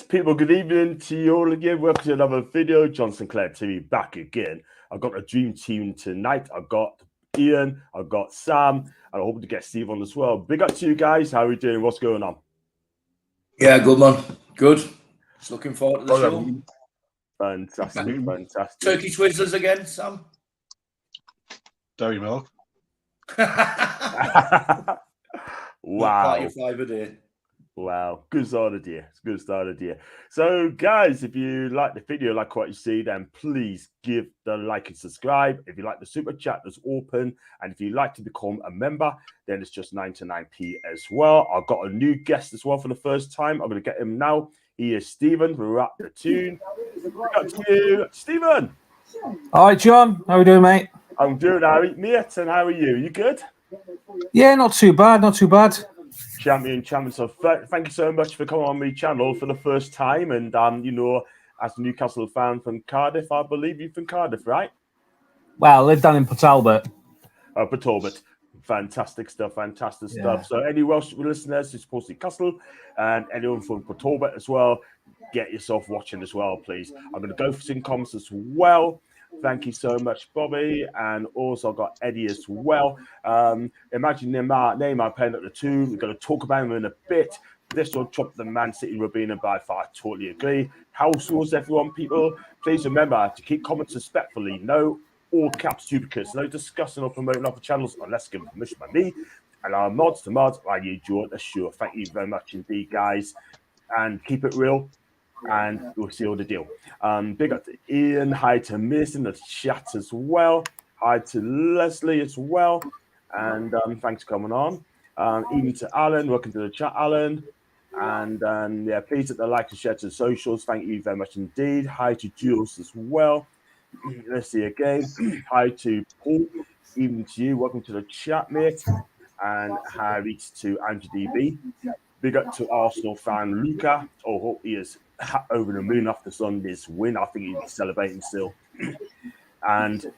people, good evening to you all again. Welcome to another video. Sinclair TV back again. I've got a dream team tonight. I've got Ian, I've got Sam, and I hope to get Steve on as well. Big up to you guys. How are we doing? What's going on? Yeah, good man. Good. Just looking forward to the show. Fantastic, fantastic. Turkey Twizzlers again, Sam. Dairy milk. Wow. 5 a day. Wow, good start of the year. It's a good start of the year. So, guys, if you like the video, like what you see, then please give the like and subscribe. If you like the super chat, that's open. And if you'd like to become a member, then it's just 99p as well. I've got a new guest as well for the first time. I'm going to get him now. He is Stephen. We're at the Toon. Got to you, Stephen. All right, John. How are you doing, mate? I'm doing, Harry. Mate, and how are you? You good? Yeah, not too bad. Not too bad. Champion. So thank you so much for coming on my channel for the first time. And you know, as a Newcastle fan from Cardiff, I believe you're from Cardiff, right? Well, I live down in Port Talbot. Port Talbot. Fantastic stuff. So any Welsh listeners who support Newcastle and anyone from Port Talbot as well, get yourself watching as well, please. I'm going to go for some comments as well. Thank you so much, Bobby. And also got Eddie as well. Imagine Neymar playing at the Toon. We're going to talk about him in a bit. This will trump the Man City Robina by far. I totally agree. House rules, everyone, people. Please remember to keep comments respectfully. No all caps duplicates. No discussing or promoting other channels unless given permission by me. And our mods to mods, I enjoy the show. Thank you very much indeed, guys. And keep it real. And we'll see all the deal. Big up to Ian. Hi to Miss in the chat as well. Hi to Leslie as well. And thanks for coming on. Even to Alan. Welcome to the chat, Alan. And yeah, please hit the like and share to the socials. Thank you very much indeed. Hi to Jules as well. Let's see again. Hi to Paul. Even to you. Welcome to the chat, mate. And hi to Andrew DB. Big up to Arsenal fan Luca. Oh, hope he is over the moon after Sunday's win. I think he'll be celebrating still. And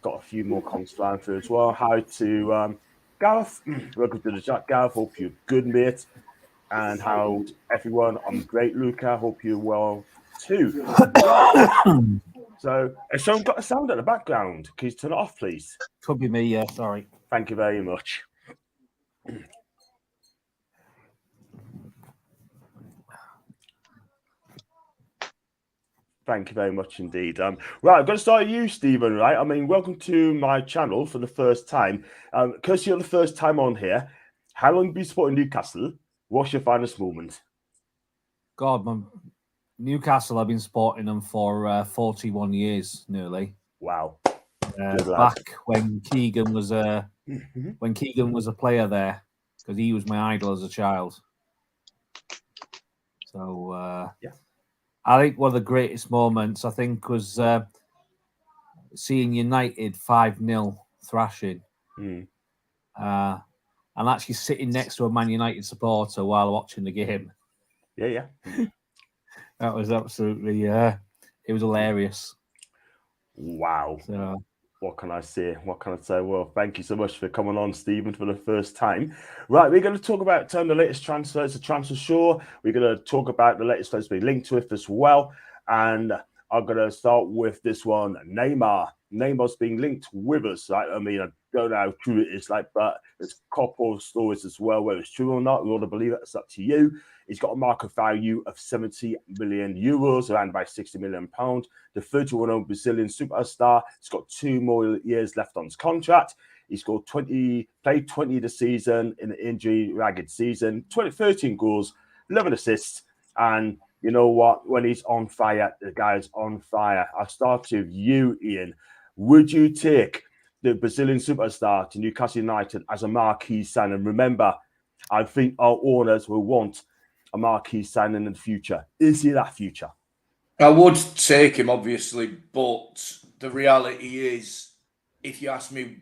got a few more comments flying through as well. Hi to Gareth. Welcome to the chat, Gareth. Hope you're good, mate. And how everyone. I'm great, Luca. Hope you're well too. So, has someone got a sound at the background? Can you turn it off, please? Could be me, yeah. Sorry. Thank you very much. Thank you very much indeed. Right, I'm going to start with you, Stephen, right? I mean, welcome to my channel for the first time. Because you're the first time on here, how long have you been supporting Newcastle? What's your finest moment? God, Newcastle, I've been supporting them for 41 years, nearly. Wow. Back when Keegan was a player there, because he was my idol as a child. So, yeah. I think one of the greatest moments, I think, was seeing United 5-0 thrashing. And actually sitting next to a Man United supporter while watching the game. Yeah. That was absolutely, it was hilarious. Wow. So, what can I say? Well, thank you so much for coming on, Stephen, for the first time. Right, we're going to talk about the latest transfers, the transfer show. We're going to talk about the latest players being linked with as well. And I'm going to start with this one, Neymar. Neymar's being linked with us, right? I mean, I don't know how true it is, but there's a couple of stories as well, whether it's true or not. We want to believe it. It's up to you. He's got a market value of 70 million euros, around about 60 million pounds. The 31-year-old Brazilian superstar. He's got 2 more years left on his contract. He scored played 20 this season in the injury-ragged season. 13 goals, 11 assists, and you know what? When he's on fire, the guy's on fire. I'll start with you, Ian. Would you take the Brazilian superstar to Newcastle United as a marquee signing? Remember, I think our owners will want a marquee signing in the future. Is he that future? I would take him, obviously, but the reality is, if you ask me,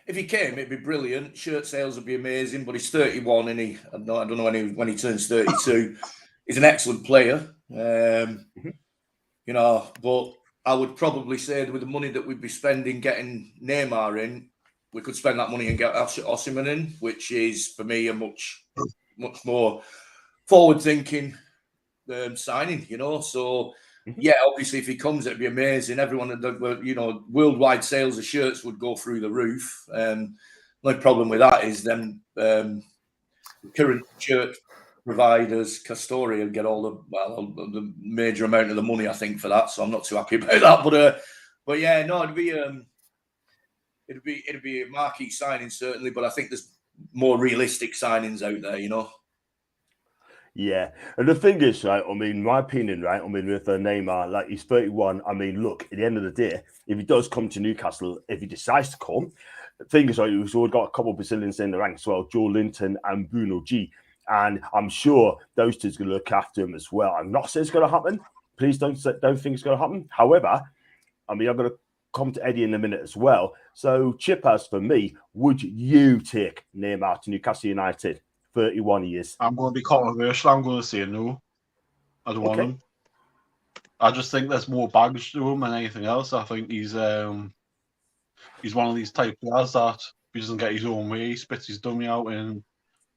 if he came, it'd be brilliant. Shirt sales would be amazing, but he's 31 and I don't know when he turns 32. He's an excellent player, you know, but I would probably say with the money that we'd be spending getting Neymar in, we could spend that money and get Osimhen in, which is, for me, a much more forward-thinking signing, you know. So, yeah, obviously, if he comes, it'd be amazing. Everyone, you know, worldwide sales of shirts would go through the roof. The only problem with that is then current shirt providers, Castoria, get all the major amount of the money, I think, for that. So I'm not too happy about that. But yeah, no, it'd be a marquee signing certainly. But I think there's more realistic signings out there, you know. Yeah, and the thing is, right, I mean, my opinion, right, I mean, with Neymar, like, he's 31. I mean, look, at the end of the day, if he does come to Newcastle, if he decides to come, the thing is, right, we've already got a couple of Brazilians in the ranks as well, Joe Linton and Bruno G. And I'm sure those two are going to look after him as well. I'm not saying it's going to happen. Please don't think it's going to happen. However, I mean, I'm going to come to Eddie in a minute as well. So, Chippers, for me, would you take Neymar to Newcastle United? 31 years. I'm going to be controversial. I'm going to say no. I don't want him. I just think there's more baggage to him than anything else. I think he's one of these type players that he doesn't get his own way. He spits his dummy out, and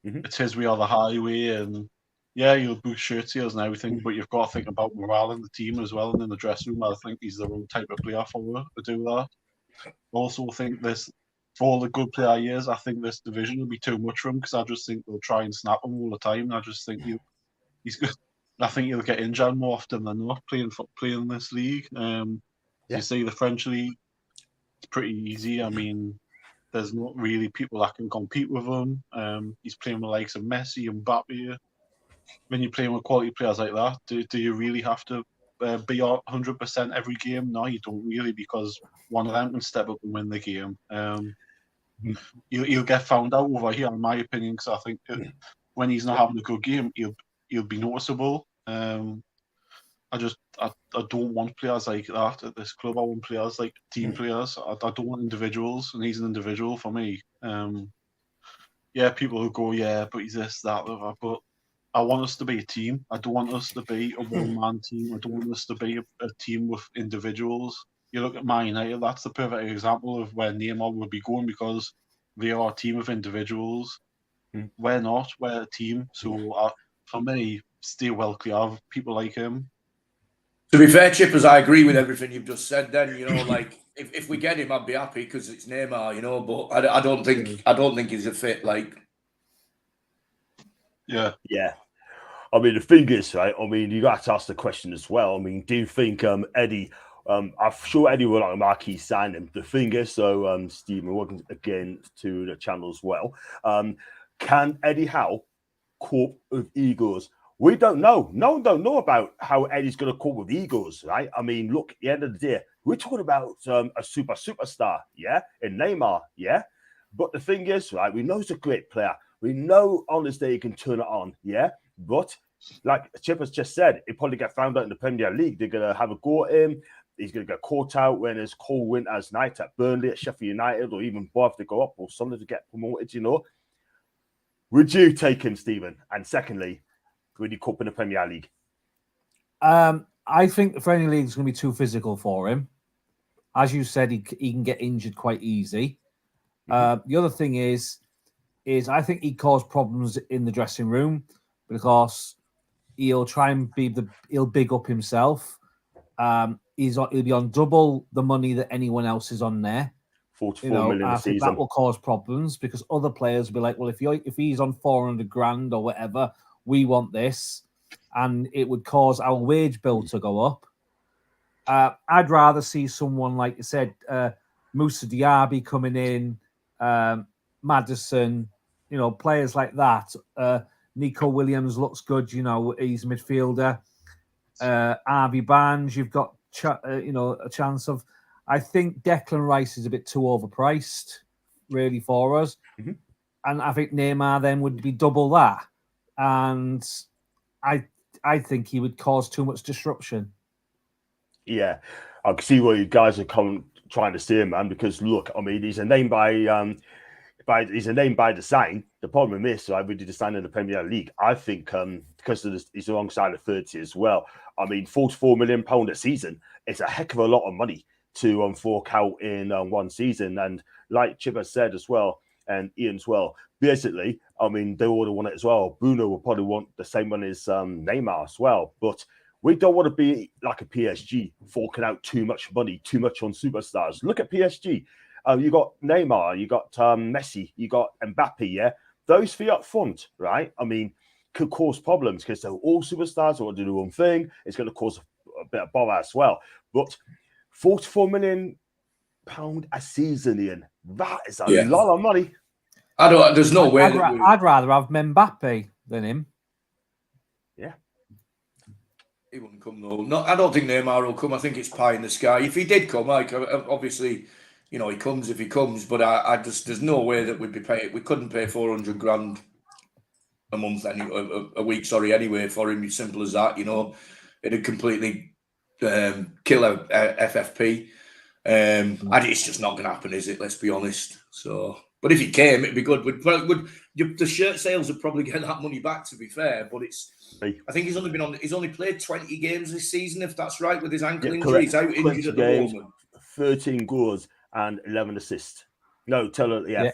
it's his way or the highway. And yeah, you'll boost shirt sales and everything, but you've got to think about morale in the team as well and in the dressing room. I think he's the wrong type of player to do that. Also, think this. For all the good player years, I think this division will be too much for him because I just think they'll try and snap him all the time. I just think he's good. I think he'll get injured more often than not playing this league. You see, the French league, it's pretty easy. I mean, there's not really people that can compete with him. He's playing with likes of Messi and Mbappe. When you're playing with quality players like that, do you really have to be 100% every game? No, you don't really, because one of them can step up and win the game. He'll get found out over here, in my opinion, because I think when he's not having a good game, he'll be noticeable. I don't want players like that at this club. I want players like team players. I don't want individuals, and he's an individual for me. Yeah, people who go, yeah, but he's this, that, but I want us to be a team. I don't want us to be a one-man team. I don't want us to be a team with individuals. You look at Man United, that's the perfect example of where Neymar would be going, because they are a team of individuals. We're not. We're a team. So for me, stay well clear of people like him. To be fair, Chippers, I agree with everything you've just said. Then, you know, like if we get him, I'd be happy because it's Neymar, you know. But I don't think he's a fit. Like, yeah. I mean, the thing is, right? I mean, you got to ask the question as well. I mean, do you think Eddie? I'm sure Eddie will like a marquee signing. The thing is, so Stephen, welcome again to the channel as well. Can Eddie Howe cope with egos? We don't know. No one don't know about how Eddie's going to cope with egos, right? I mean, look, at the end of the day, we're talking about a superstar, yeah, in Neymar, yeah. But the thing is, right, we know he's a great player. We know on this day he can turn it on, yeah. But like Chip has just said, he'll probably get found out in the Premier League. They're going to have a go at him. He's going to get caught out when it's cold winter's night at Burnley, at Sheffield United, or even Bath to go up, or something to get promoted, you know. Would you take him, Stephen? And secondly, would you cope in the Premier League? I think the Premier League is going to be too physical for him. As you said, he can get injured quite easy. The other thing is I think he caused problems in the dressing room because he'll try and he'll big up himself. He'll be on double the money that anyone else is on there. 44 million a I think season. that will cause problems because other players will be like, well, if he's on 400 grand or whatever, we want this, and it would cause our wage bill to go up. I'd rather see someone like you said, Moussa Diaby coming in, Maddison, players like that. Nico Williams looks good, he's a midfielder. RB Barnes, you've got a chance of. I think Declan Rice is a bit too overpriced, really, for us. And I think Neymar then would be double that. And I think he would cause too much disruption. Yeah, I can see what you guys are trying to say, man. Because look, I mean, he's a name by design. The problem is, right, we did the sign in the Premier League. I think because of he's alongside the 30 as well. I mean, £44 million a season. It's a heck of a lot of money to fork out in one season. And like Chip has said as well, and Ian as well. Basically, I mean, they would have won it as well. Bruno will probably want the same money as Neymar as well. But we don't want to be like a PSG, forking out too much money, too much on superstars. Look at PSG. You got Neymar, you got Messi, you got Mbappe, yeah? Those three up front, right? I mean, could cause problems because they're all superstars who want to do their own thing. It's going to cause a bit of bother as well. But £44 million a season, Ian. That is a lot of money. There's no way. I'd rather have Mbappe than him. Yeah. He wouldn't come though. No, I don't think Neymar will come. I think it's pie in the sky. If he did come, like obviously, you know, he comes if he comes. But I just there's no way that we'd be paying. We couldn't pay 400 grand a month, a week. Sorry, anyway, for him. It's simple as that. You know, it'd completely kill a FFP. It's just not going to happen, is it? Let's be honest. So, but if he came, it'd be good. The shirt sales would probably get that money back. To be fair, but I think he's only played 20 games this season, if that's right, with his ankle injury. He's out injured at the moment. 13 goals and 11 assists. No, yeah,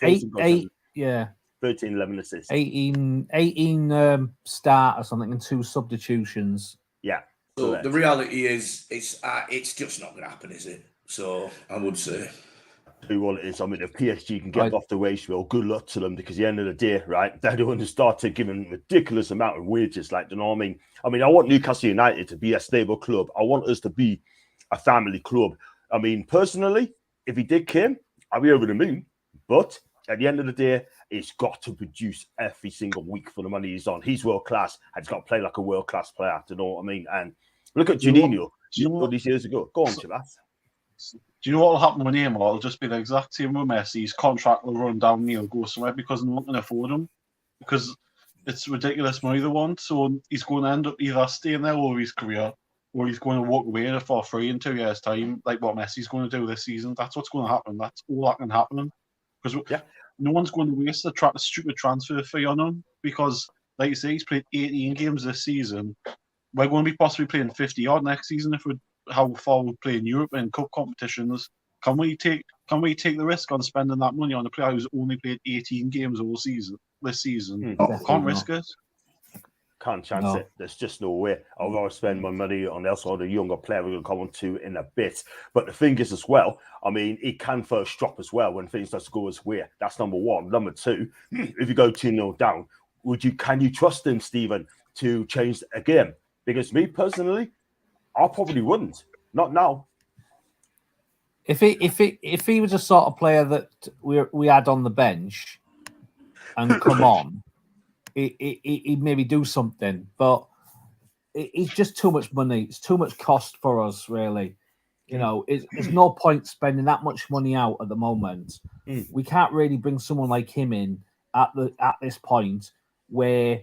13, 11 assists. 18 start or something and 2 substitutions. Yeah. So the reality is, it's just not going to happen, is it? So I would say. Do what it is. I mean, if PSG can get off the wage wheel, good luck to them, because at the end of the day, right, they're going to start to give them ridiculous amount of wages. Like, you know what I mean? I mean, I want Newcastle United to be a stable club. I want us to be a family club. I mean, personally, if he did come, I'd be over the moon. But at the end of the day, it's got to produce every single week for the money he's on. He's world class, and he's got to play like a world class player. Do you know what I mean? And look at Juninho. All these years ago. Go on, Chavas. Do you know what will happen with Neymar? It'll just be the exact same with Messi. His contract will run down, he'll go somewhere because they're not going to afford him. Because it's ridiculous money they want. So he's going to end up either staying there all his career, or he's going to walk away for free in 2 years' time, like what Messi's going to do this season. That's what's going to happen. That's all that can happen. Because no one's going to waste a stupid transfer fee on him. Because, like you say, he's played 18 games this season. We're going to be possibly playing 50-odd next season if we how far we play in Europe and cup competitions. Can we take the risk on spending that money on a player who's only played 18 games all season this season? Can't risk it. Can't chance it. There's just no way. I'd rather spend my money on elsewhere, the younger player we're going to come on to in a bit. But the thing is as well, I mean, it can first drop as well when things don't go as way. That's number one. Number two, if you go 2-0 down, can you trust him, Stephen, to change a game? Because me personally, I probably wouldn't. Not now. If he was a sort of player that we had on the bench and come on, he'd maybe do something. But it's just too much money. It's too much cost for us, really. You know, there's no point spending that much money out at the moment. We can't really bring someone like him in at this point where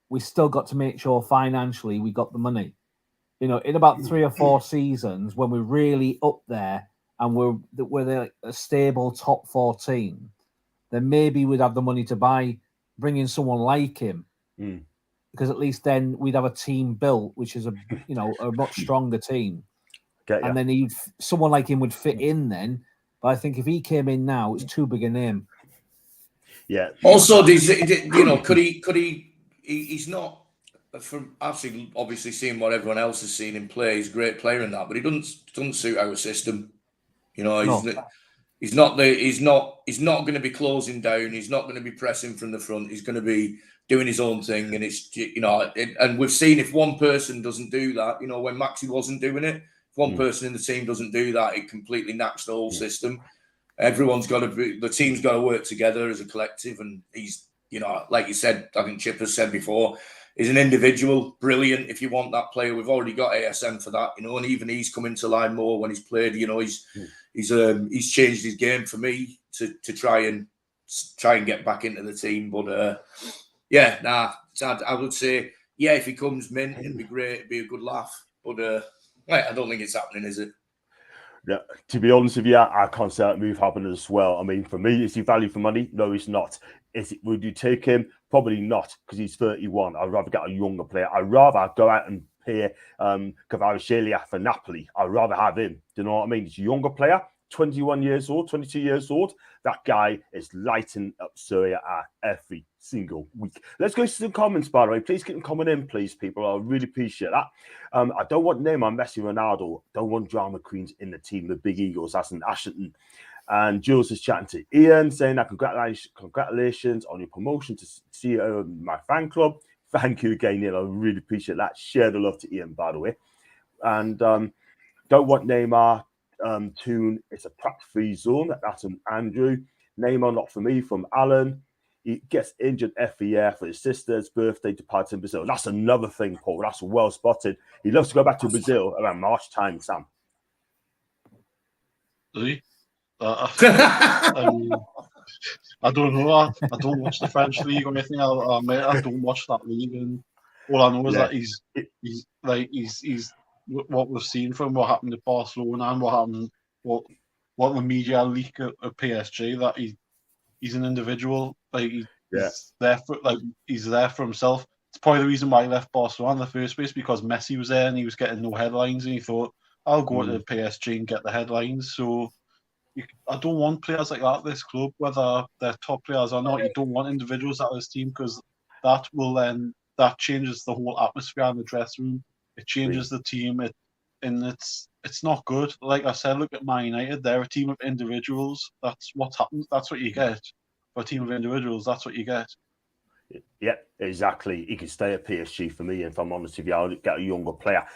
we still got to make sure financially we got the money. You know, in about 3 or 4 seasons, when we're really up there and we're a stable top 14, then maybe we'd have the money to bring in someone like him, because at least then we'd have a team built, which is a much stronger team, and then someone like him would fit in then. But I think if he came in now, it's too big a name. Yeah. Also, could he? He's not. From obviously seeing what everyone else has seen him play, he's a great player in that, but he doesn't suit our system. You know, he's not going to be closing down. He's not going to be pressing from the front. He's going to be doing his own thing, and it's and we've seen if one person doesn't do that, when Maxi wasn't doing it, if one person in the team doesn't do that, it completely knacks the whole system. Everyone's got to the team's got to work together as a collective, and he's like you said, I think Chip has said before. He's an individual, brilliant. If you want that player, we've already got ASM for that, and even he's come into line more when he's played. He's changed his game for me to try and get back into the team. But I would say if he comes, mint, it'd be great. It'd be a good laugh. But I don't think it's happening, is it? Yeah, to be honest with you, I can't see that move happening as well. I mean, for me, is he value for money? No, he's not. Would you take him? Probably not, because he's 31. I'd rather get a younger player. I'd rather go out and pay Kvaratskhelia for Napoli. I'd rather have him. Do you know what I mean? He's a younger player, 21 years old, 22 years old. That guy is lighting up Serie A every single week. Let's go to some comments, by the way. Please keep them coming in, please, people. I really appreciate that. I don't want Neymar, Messi, Ronaldo. Don't want drama queens in the team, the big egos. That's in Ashton. And Jules is chatting to Ian, saying that congratulations on your promotion to CEO of my fan club. Thank you again, Ian. I really appreciate that. Share the love to Ian, by the way. And don't want Neymar. Toon, it's a practice-free zone. That's an Andrew. Neymar, not for me, from Alan. He gets injured every year for his sister's birthday to party in Brazil. That's another thing, Paul. That's well spotted. He loves to go back to Brazil around March time, Sam. Does he? I don't know. I don't watch the French league or anything. I don't watch that league, and all I know is that he's what we've seen from what happened at Barcelona and what the media leak at PSG, that he's an individual. He's there for himself. It's probably the reason why he left Barcelona in the first place, because Messi was there and he was getting no headlines, and he thought, I'll go to PSG and get the headlines. So I don't want players like that at this club, whether they're top players or not. You don't want individuals at this team, because that changes the whole atmosphere in the dressing room. It changes the team, and it's not good. Like I said, look at Man United. They're a team of individuals. That's what happens. That's what you get. For a team of individuals, that's what you get. Yeah, exactly. He can stay at PSG for me, if I'm honest with you. I'll get a younger player.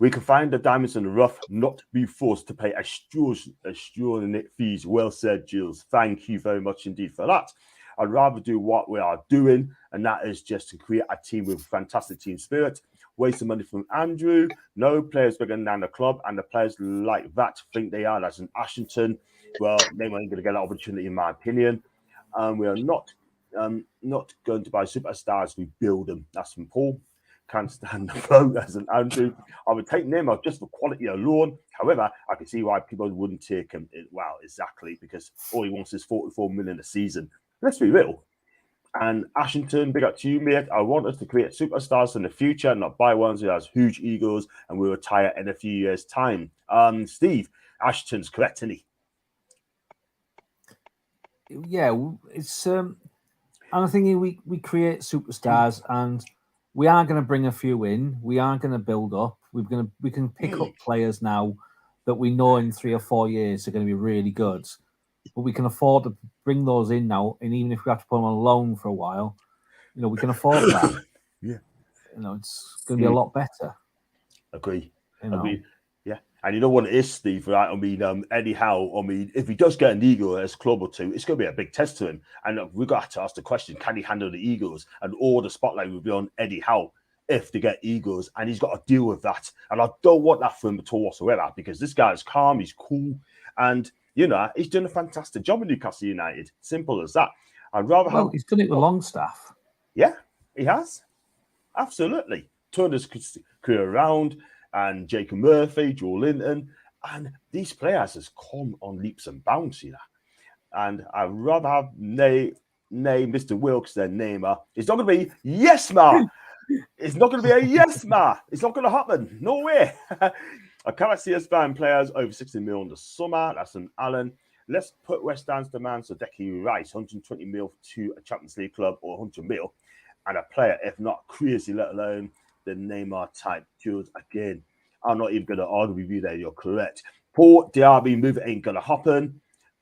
We can find the diamonds in the rough, not be forced to pay extraordinary fees. Well said, Jules. Thank you very much indeed for that. I'd rather do what we are doing, and that is just to create a team with fantastic team spirit. Wasting money from Andrew. No players bigger than the club, and the players like that think they are. That's in Ashington. Well, they ain't going to get an opportunity, in my opinion. We are not going to buy superstars. We build them. That's from Paul. Can't stand the vote. That's an Andrew. I would take Neymar just for quality alone. However, I can see why people wouldn't take him. Wow, exactly, because all he wants is 44 million a season. Let's be real. And Ashington, big up to you, mate. I want us to create superstars in the future, not buy ones who has huge egos and will retire in a few years' time. Steve, Ashington's correct, isn't he? Yeah, it's and I think we create superstars, and we are going to bring a few in. We are going to build up. We can pick up players now that we know in 3 or 4 years are going to be really good. But we can afford to bring those in now, and even if we have to put them on loan for a while, we can afford that. Yeah, it's going to be a lot better. Agree. Agree. Yeah, and you know what it is, Steve, right? I mean, Eddie Howe. I mean, if he does get an ego as club or two, it's going to be a big test to him. And we've got to ask the question: can he handle the egos? And all the spotlight will be on Eddie Howe if they get egos, and he's got to deal with that. And I don't want that for him at all whatsoever, because this guy is calm, he's cool, and he's doing a fantastic job in Newcastle United. Simple as that. I'd rather have. He's done it with Longstaff. Yeah, he has. Absolutely. Turned his career around, and Jacob Murphy, Joe Linton, and these players has come on leaps and bounds, And I'd rather have Mr. Wilkes than Neymar. It's not going to be yes, ma. It's not going to be a yes, ma. It's not going to happen. No way. I cannot see us buying players over 60 mil in the summer. That's an Allen. Let's put West Ham's demands to Declan Rice, 120 mil to a Champions League club, or 100 mil, and a player, if not crazy, let alone the Neymar type. Jules, again, I'm not even going to argue with you there. You're correct. Paul Diaby move ain't going to happen.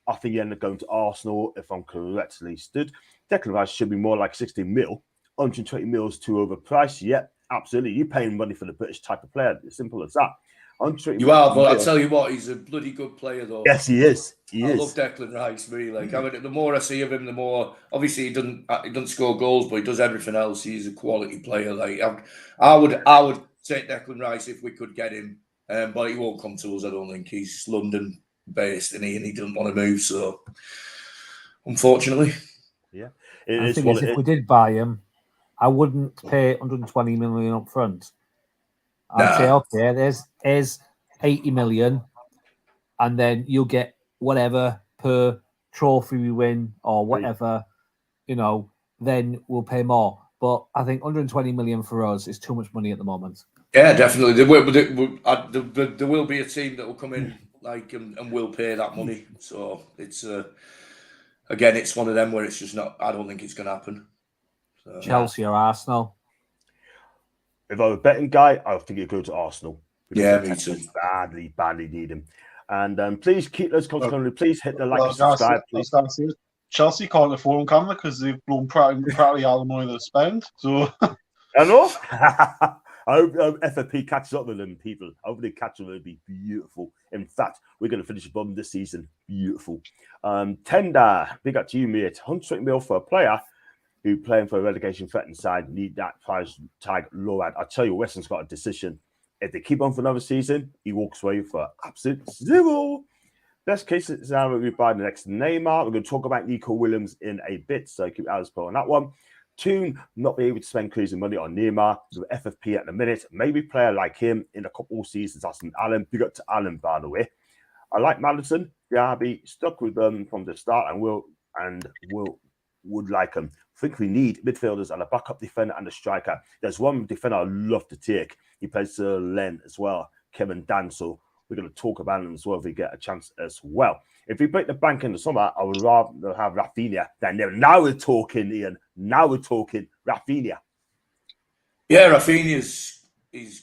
I think he ended up going to Arsenal, if I'm correctly stood. Declan Rice should be more like 60 mil. 120 mil is too overpriced. Yep, absolutely. You're paying money for the British type of player. It's simple as that. You are, but I'll tell you what, he's a bloody good player, though. Yes, he is. I love Declan Rice, really. The more I see of him, the more, obviously he doesn't score goals, but he does everything else. He's a quality player. I would take Declan Rice if we could get him, but he won't come to us. I don't think. He's London based, and he doesn't want to move. So, unfortunately, yeah, I think if we did buy him, I wouldn't pay 120 million up front. I'd say, okay, there's 80 million, and then you'll get whatever per trophy we win or whatever, then we'll pay more. But I think 120 million for us is too much money at the moment. Yeah, definitely. There will be a team that will come in like, and will pay that money. So it's again, it's one of them where it's just not. I don't think it's going to happen. So, Chelsea or Arsenal. If I were a betting guy, I think he'd go to Arsenal. Yeah, me too. Badly need him. And please keep those comments coming. Please hit the like and guys, subscribe. Please. Chelsea can't afford them, can they? Because they've blown practically all the money they spend. So I know. I hope FFP catches up with them, people. I hope they catch them. It'll be beautiful. In fact, we're going to finish above them this season. Beautiful. Tender, big up to you, mate. 120 mil for a player who playing for a relegation threatened side. Need that price tag lowered. I tell you, Weston's got a decision. If they keep on for another season, he walks away for absolute zero. Best case scenario, we buy the next Neymar. We're going to talk about Nico Williams in a bit, so keep Alice on that one. Toon, not be able to spend crazy money on Neymar with FFP at the minute. Maybe player like him in a couple of seasons. That's an Allen. Big up to Allen, by the way. I like Madison. Yeah, I'll be stuck with them from the start and would like them. I think we need midfielders and a backup defender and a striker. There's one defender I'd love to take. He plays Len as well, Kevin Dan. So we're going to talk about him as well if we get a chance as well. If we break the bank in the summer, I would rather have Rafinha than them. Now we're talking, Ian. Now we're talking Rafinha. Yeah, Rafinha is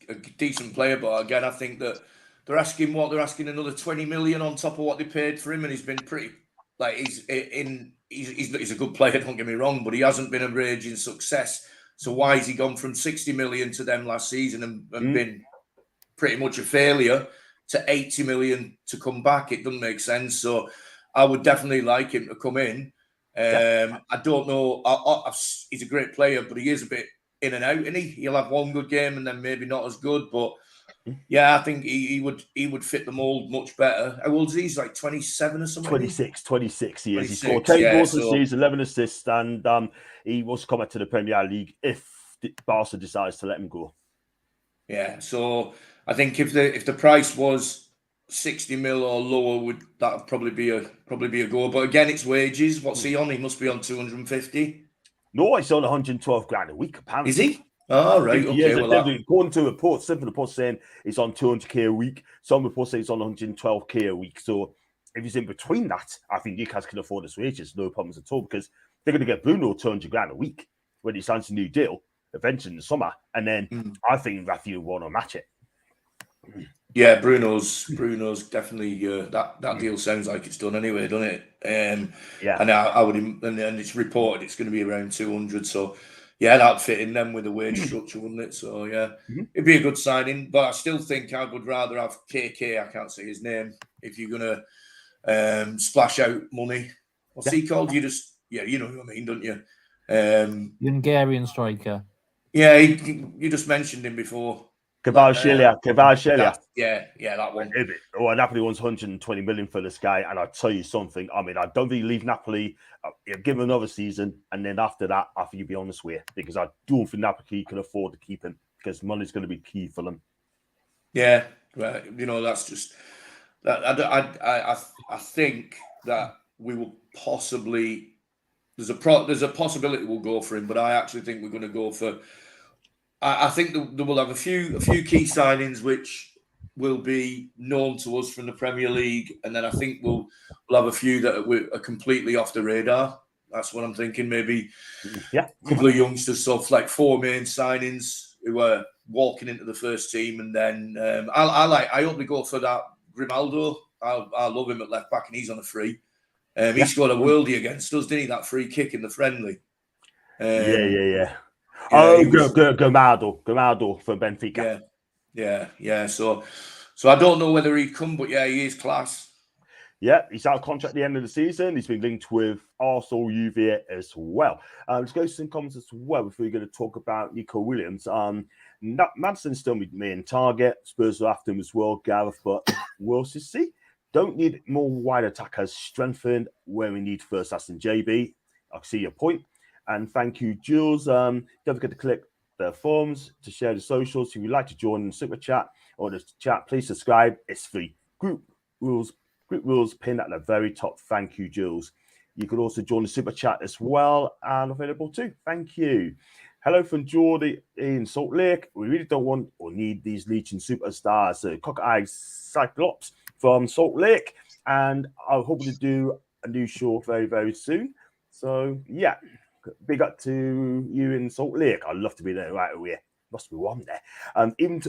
a decent player, but again, I think that they're asking another 20 million on top of what they paid for him, and he's been pretty like he's a good player. Don't get me wrong, but he hasn't been a raging success. So why has he gone from 60 million to them last season and been pretty much a failure to 80 million to come back? It doesn't make sense. So I would definitely like him to come in. I don't know. He's a great player, but he is a bit in and out, isn't he? He'll have one good game and then maybe not as good. But yeah, I think he would fit the mold much better. How old is he? He's like 27 or something. 26 years. He 26, scored 10 yeah, goals this season, 11 assists, and he was coming to the Premier League if Barca decides to let him go. Yeah, so I think if the price was 60 mil or lower, that would probably be a go. But again, it's wages. What's he on? He must be on 250. No, he's on 112 grand a week, apparently. Is he? Oh, right. Okay. According to reports, some reports saying he's on 200k a week. Some reports say he's on 112k a week. So if he's in between that, I think Newcastle can afford his wages, no problems at all, because they're going to get Bruno 200 grand a week when he signs a new deal eventually in the summer. And then I think Rafinha will want to match it. Yeah, Bruno's definitely that deal sounds like it's done anyway, doesn't it? Yeah, and I would, and it's reported it's going to be around 200. So yeah, that'd fit in then with the wage structure, wouldn't it? So yeah, it'd be a good signing. But I still think I would rather have KK. I can't say his name. If you're gonna splash out money, what's he called? You know who I mean, don't you? Hungarian striker. Yeah, you just mentioned him before. Kvaratskhelia. Yeah, that one. Napoli wants 120 million for this guy, and I'll tell you something. I mean, I don't think you leave Napoli. Give him another season, and then after that, I think you'll be on this way, because I don't think Napoli can afford to keep him, because money's going to be key for them. Yeah, right. That's just that. I think that we will possibly. There's a possibility we'll go for him, but I actually think we're going to go for. I think that we'll have a few key signings which will be known to us from the Premier League, and then I think we'll have a few that are completely off the radar. That's what I'm thinking. Maybe a couple of youngsters, so like 4 main signings who are walking into the first team, and then I hope we go for that Grimaldo. I love him at left back, and he's on a free. He scored a worldie against us, didn't he? That free kick in the friendly. Yeah. Grimaldo for Benfica. Yeah. So I don't know whether he'd come, but yeah, he is class. Yeah, he's out of contract at the end of the season. He's been linked with Arsenal, UVA as well. Let's go to some comments as well before we're going to talk about Nico Williams. Madison's still my main target. Spurs are after him as well, Gareth, but we'll see. Don't need more wide attackers. Strengthened where we need first. That's in JB. I see your point. And thank you, Jules. Don't forget to click the forms to share the socials. If you'd like to join the super chat or the chat, please subscribe. It's free. Group rules pinned at the very top. Thank you, Jules. You could also join the super chat as well and available too. Thank you. Hello from Geordie in Salt Lake. We really don't want or need these leeching superstars. So Cockeye Cyclops from Salt Lake. And I'm hoping to do a new show very, very soon. So, yeah, big up to you in Salt Lake. I'd love to be there right away. Must be one there.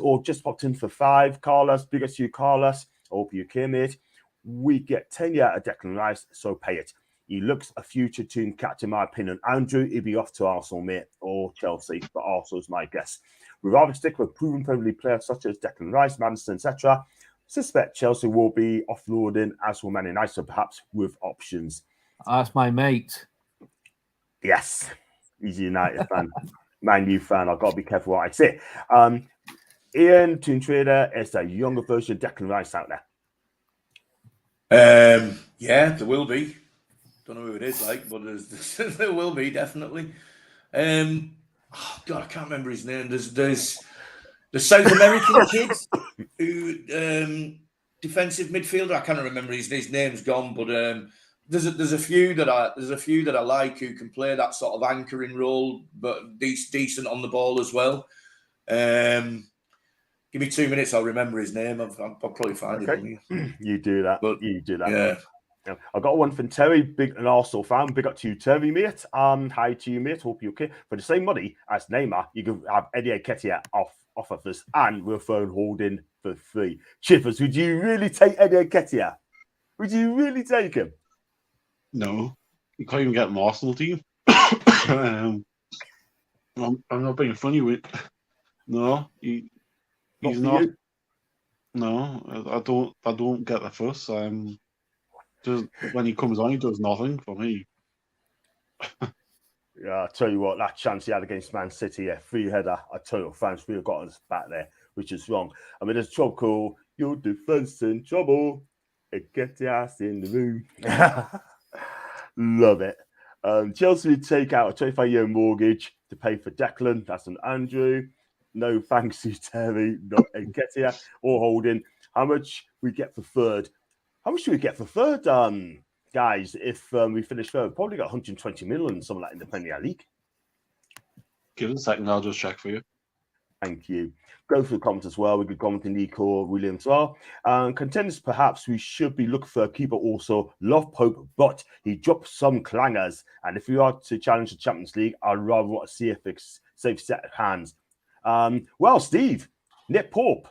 Or just popped in for 5. Carlos, big up to you, Carlos. I hope you're okay, mate. We get 10 years of Declan Rice, so pay it. He looks a future Toon captain, in my opinion. Andrew, he'll be off to Arsenal, mate, or Chelsea, but Arsenal's my guess. We'd rather stick with proven Premier League players such as Declan Rice, Madison, etc. Suspect Chelsea will be offloading, as will Man United, so perhaps with options. That's my mate. Yes, he's a United fan. Man U fan. I've got to be careful what I say. Ian, Toon Trader, is a younger version of Declan Rice out there. Yeah, there will be. Don't know who it is, like, but there will be, definitely. Oh God, I can't remember his name. There's the South American kid who defensive midfielder. I can't remember his name's gone, but there's a few that I like who can play that sort of anchoring role, but decent on the ball as well. Give me 2 minutes, I'll remember his name. I'll probably find it on you. You do that. But, you do that. Yeah. I got one from Terry, big an Arsenal fan. Big up to you, Terry, mate. Hi to you, mate. Hope you're okay. For the same money as Neymar, you can have Eddie Nketiah off of us, and we'll phone Holding for free. Chippers, would you really take Eddie Nketiah? Would you really take him? No, you can't even get an Arsenal team. I'm not being funny with. No, he's not. You? No, I don't get the fuss. Just when he comes on, he does nothing for me. Yeah, I'll tell you what, that chance he had against Man City, free header, I tell you, France really got us back there, which is wrong. I mean, there's trouble called your defense in trouble. Get your ass in the room. Love it. Chelsea would take out a 25-year mortgage to pay for Declan. That's an Andrew. No thanks to Terry, not Nketiah or Holding. How much we get for third? How much do we get for third, guys, if we finish third? Probably got 120 million, something like in the Premier League. Give it a second, I'll just check for you. Thank you. Go through the comments as well. We could comment to Nico, William as well. Contenders, perhaps we should be looking for a keeper also. Love Pope, but he dropped some clangers. And if we are to challenge the Champions League, I'd rather want to see if it's safe set of hands. Well, Steve, Nick Pope.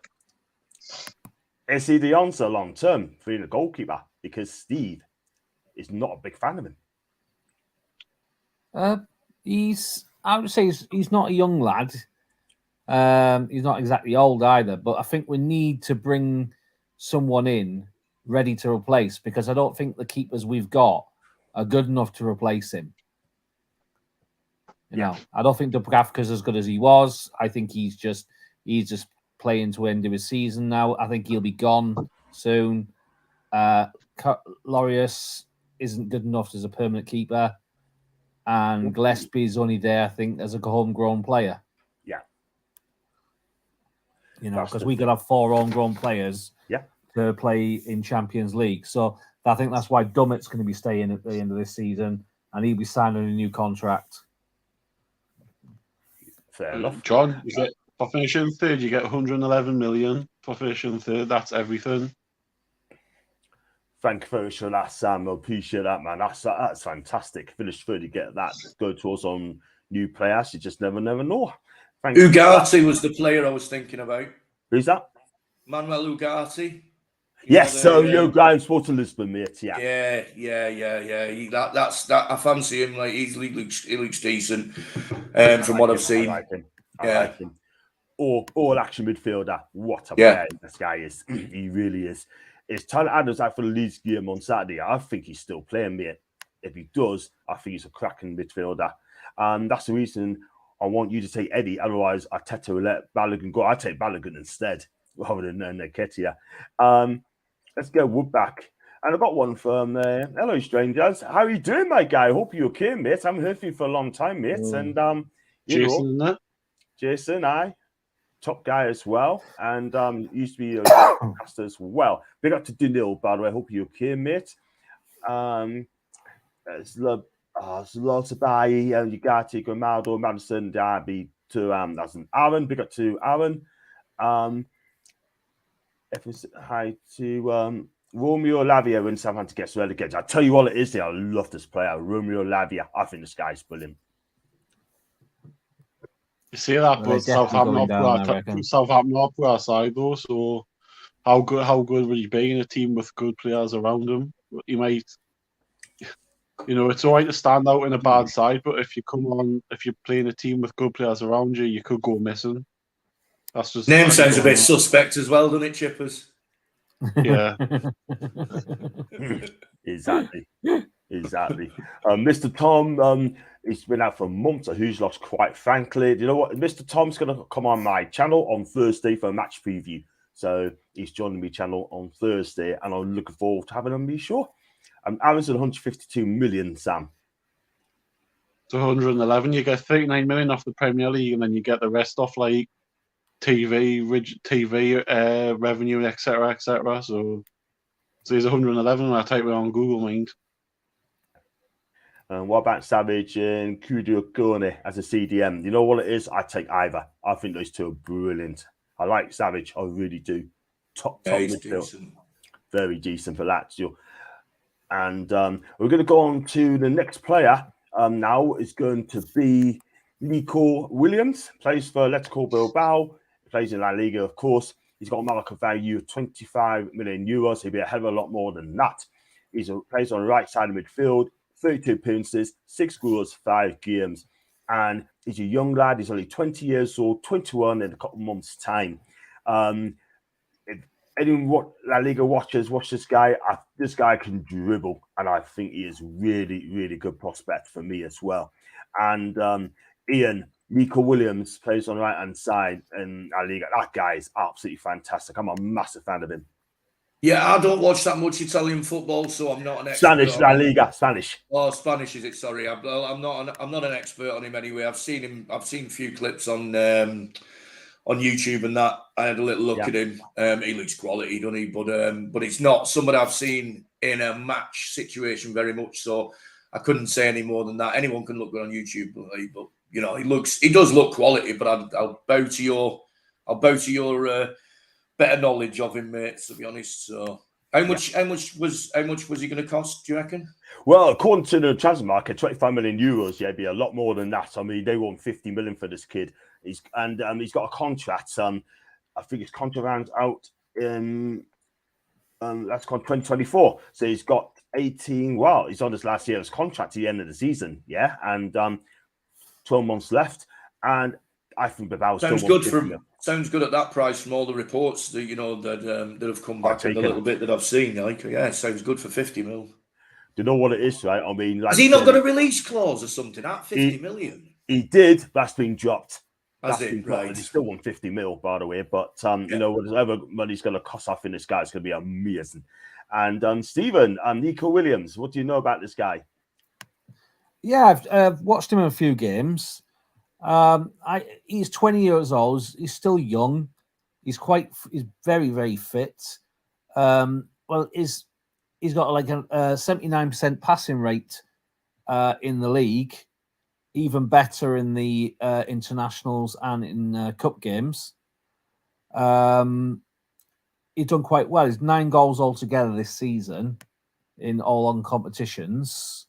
Is he the answer long term for being a goalkeeper? Because Steve is not a big fan of him. I would say he's not a young lad. He's not exactly old either, but I think we need to bring someone in ready to replace, because I don't think the keepers we've got are good enough to replace him. You know, I don't think Dubravka's as good as he was. I think he's just playing to end of his season now. I think he'll be gone soon. Lorius isn't good enough as a permanent keeper, and Gillespie's only there, I think, as a homegrown player. Yeah, you know, because we could have 4 homegrown players. To play in Champions League, so I think that's why Dummett's going to be staying at the end of this season, and he'll be signing a new contract. Fair enough, John. You get for finishing third, you get 111 million for finishing third. That's everything. Thank you very much for that, Sam. I appreciate that, man. That's fantastic. Finish third, you get that. Go towards on new players. You just never know. Ugarte was the player I was thinking about. Who's that? Manuel Ugarte. Yes, so you're Graham Sport to Lisbon, mate. Yeah. That's I fancy him. Like he looks decent from what I've seen. I like him. All action midfielder. What a player this guy is. He really is. Is Tyler Adams out for the Leeds game on Saturday? I think he's still playing, mate. If he does, I think he's a cracking midfielder. That's the reason I want you to take Eddie. Otherwise, Arteta will let Balogun go. I take Balogun instead rather than Nketiah. Let's go Woodback. And I've got one from hello, strangers. How are you doing, my guy? Hope you're okay, mate. I haven't heard from you for a long time, mate. And Jason, top guy as well. And used to be a podcaster as well. Big up to Danil, by the way. Hope you're okay, mate. there's lots of Bailly, Ugarte, Grimaldo, Madison, Derby, to that's an Aaron. Big up to Aaron. Hi to Romeo Lavia when Southampton gets relegated. I tell you what it is there. I love this player, Romeo Lavia. I think this guy's brilliant. You see that, but Southampton up for our side though. So how good would he be in a team with good players around him? He might, it's all right to stand out in a bad side, but if you're playing a team with good players around you, you could go missing. That's just name sounds a bit suspect as well, doesn't it, Chippers? Yeah. Exactly. Mr. Tom, he's been out for months. Who's lost, quite frankly. You know what? Mr. Tom's going to come on my channel on Thursday for a match preview. So he's joining me channel on Thursday, and I'm looking forward to having him on me, sure. Aaron's at 152 million, Sam. It's 111. You get 39 million off the Premier League, and then you get the rest off like TV revenue, etc. So he's 111 when I type it on Google, mind. What about Savage and Kudiokone as a CDM? You know what it is? I take either. I think those two are brilliant. I like Savage. I really do. Top midfield. Very decent for Lazio. And we're going to go on to the next player. Now is going to be Nico Williams. Plays for Atletico Bilbao. Plays in La Liga, of course. He's got a market value of 25 million euros. He'll be a hell of a lot more than that. He plays on the right side of midfield. 32 appearances, 6 goals, 5 games. And he's a young lad. He's only 20 years old, 21 in a couple of months' time. If anyone La Liga watch this guy, this guy can dribble. And I think he is really, really good prospect for me as well. And Nico Williams plays on the right-hand side in La Liga. That guy is absolutely fantastic. I'm a massive fan of him. Yeah, I don't watch that much Italian football, so I'm not an expert. Spanish, La Liga, Spanish. Oh, Spanish is it? Sorry, I'm not an expert on him anyway. I've seen a few clips on YouTube and that. I had a little look at him. He looks quality, doesn't he? But it's not somebody I've seen in a match situation very much. So I couldn't say any more than that. Anyone can look good on YouTube, but he does look quality. But I'll bow to your better knowledge of him, mate, to be honest. So how much was he going to cost, do you reckon? Well, according to the transfer market, 25 million euros, yeah, it'd be a lot more than that. I mean, they want 50 million for this kid. He's got a contract. I think his contract runs out in that's called 2024. So he's got 18. Well, he's on his last year's contract at the end of the season, yeah, and 12 months left. And I think Bilbao sounds good for him. Sounds good at that price from all the reports that that have come back in a little bit that I've seen. Sounds good for 50 mil. Do you know what it is, right? I mean, has he not got a release clause or something at 50 million? He did. That's been dropped. Has it? Right. He still won 50 mil, by the way. But whatever money's going to cost off in this guy, it's going to be amazing. And Stephen, Nico Williams, what do you know about this guy? Yeah, I've watched him in a few games. He's 20 years old. He's still young. He's very, very fit. He's got like a 79% passing rate in the league, even better in the internationals and in cup games. He's done quite well. He's 9 goals altogether this season in all on competitions.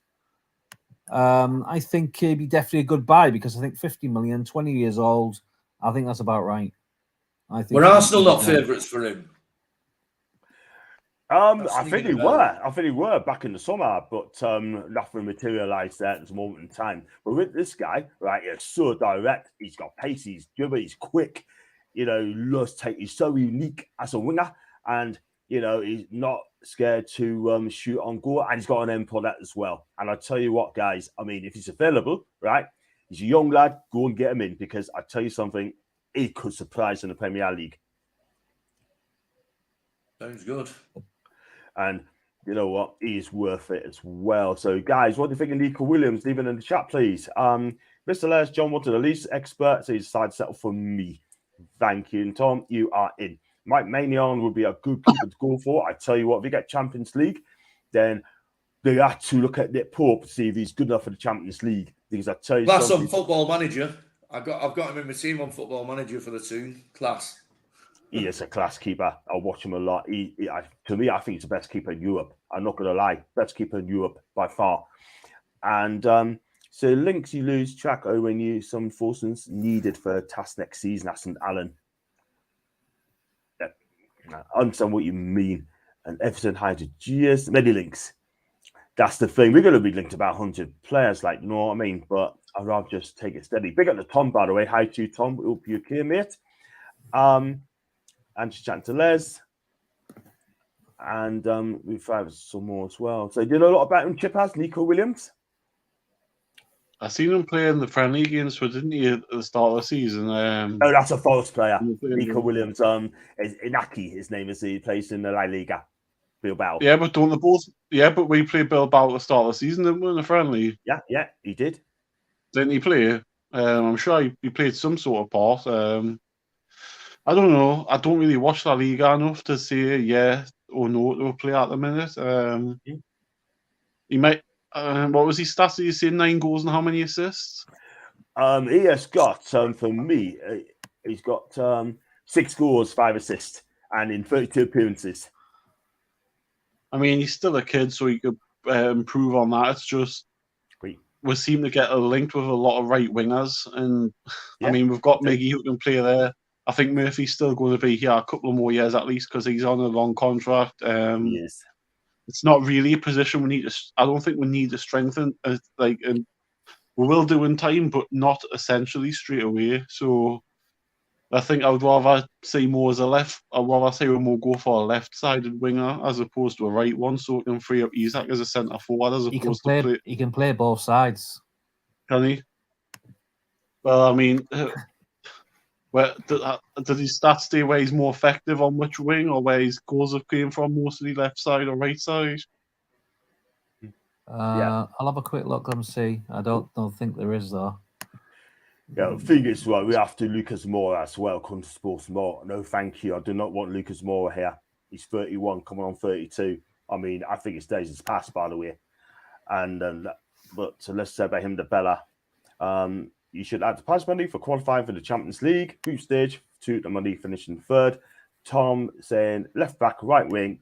I think he'd be definitely a good buy because I think 50 million, 20 years old, I think that's about right. I think were Arsenal not favourites for him? I think he were back in the summer, but nothing materialised there at this moment in time. But with this guy, right, he's so direct. He's got pace. He's dribble. He's quick. He's so unique as a winger, and he's not scared to shoot on goal, and he's got an end product as well. And I tell you what, guys, I mean, if he's available, right, he's a young lad, go and get him in, because I tell you something, he could surprise in the Premier League. Sounds good. And you know what, he's worth it as well. So, guys, what do you think of Nico Williams? Leave it in the chat, please. Mr. Les, John wanted the least expert, so he decided to settle for me. Thank you. And Tom, you are in. Mike Maignan would be a good keeper to go for. I tell you what, if you get Champions League, then they had to look at Nick Pope to see if he's good enough for the Champions League. Because I tell you Class something. on Football Manager. I've got him in my team on Football Manager for the Toon. Class. He is a class keeper. I watch him a lot. To me, I think he's the best keeper in Europe. I'm not going to lie. Best keeper in Europe by far. And so links you lose track of when you some forces needed for a task next season. That's an Alan. I understand what you mean. And Everton hired GS, many links. That's the thing. We're going to be linked to about 100 players, like, you know what I mean? But I'd rather just take it steady. Big up to Tom, by the way. Hi to you, Tom. Hope you're okay, mate. And she's chatting to Les. And we've had some more as well. So you did a lot about him, Chip has, Nico Williams. I seen him play in the friendly games, so didn't he, at the start of the season? Oh, that's a false player. Nico Williams. Is Inaki, his name is. He plays in the La Liga. Bilbao. Yeah, but don't the both? Yeah, but we played Bilbao at the start of the season, didn't we, in the friendly? Yeah, he did. Didn't he play? I'm sure he played some sort of part. I don't know. I don't really watch La Liga enough to say yeah or no to a player at the minute. He might. What was his stats? Did you say 9 goals and how many assists? He has got for me. He's got 6 goals, 5 assists, and in 32 appearances. I mean, he's still a kid, so he could improve on that. It's just we seem to get linked with a lot of right wingers, and I mean, we've got Miggy who can play there. I think Murphy's still going to be here a couple of more years at least because he's on a long contract. Yes. It's not really a position we need to. I don't think we need to strengthen. And we will do in time, but not essentially straight away. So I think I would rather see more as a left. I'd rather say we more go for a left-sided winger as opposed to a right one, so we can free up Isak as a centre forward as opposed to play. He can play both sides. Can he? Well, I mean. Did his stats stay where he's more effective on which wing or where his goals have came from, mostly left side or right side? I'll have a quick look and see. I don't think there is though. Yeah, the thing is, right, we have to Lucas Moura as well. Come to Sports More. No, thank you. I do not want Lucas Moura here. He's 31, coming on 32. I mean, I think his days is past, by the way. And but so let's say about him, the Bella. You should add the prize money for qualifying for the Champions League group stage to the money finishing 3rd. Tom saying left back, right wing,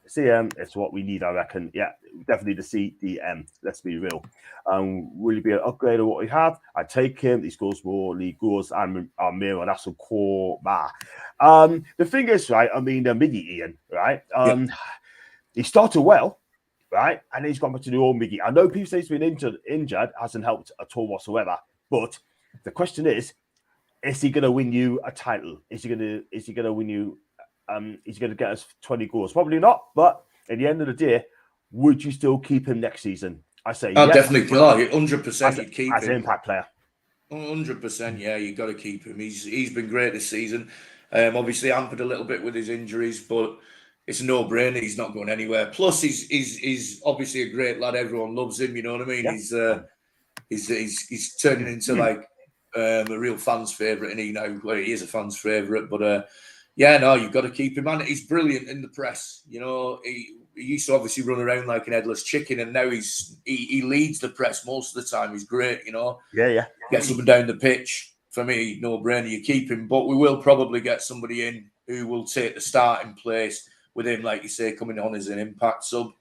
CM. It's what we need, I reckon. Yeah, definitely the CDM. Let's be real. Will he be an upgrade of what we have? I take him. He scores more league goals and Mira. That's a core bar. The thing is, right? I mean, Miggy Ian, right? He started well. Right, and he's gone back to the old Miggy. I know people say he's been injured, hasn't helped at all whatsoever. But the question is he going to win you a title? Is he going to win you? Is he going to get us 20 goals? Probably not. But at the end of the day, would you still keep him next season? I say, I'll definitely kill 100%. You'd keep as him an impact player. 100%. Yeah, you got to keep him. He's been great this season. Obviously hampered a little bit with his injuries, but it's a no-brainer. He's not going anywhere. Plus, he's obviously a great lad. Everyone loves him. You know what I mean? Yeah. He's turning into like a real fan's favourite, and he is a fan's favourite. But you've got to keep him. And he's brilliant in the press. You know, he used to obviously run around like an headless chicken, and now he leads the press most of the time. He's great. You know, gets up and down the pitch. For me, no brainer. You keep him, but we will probably get somebody in who will take the starting place with him, like you say, coming on as an impact sub.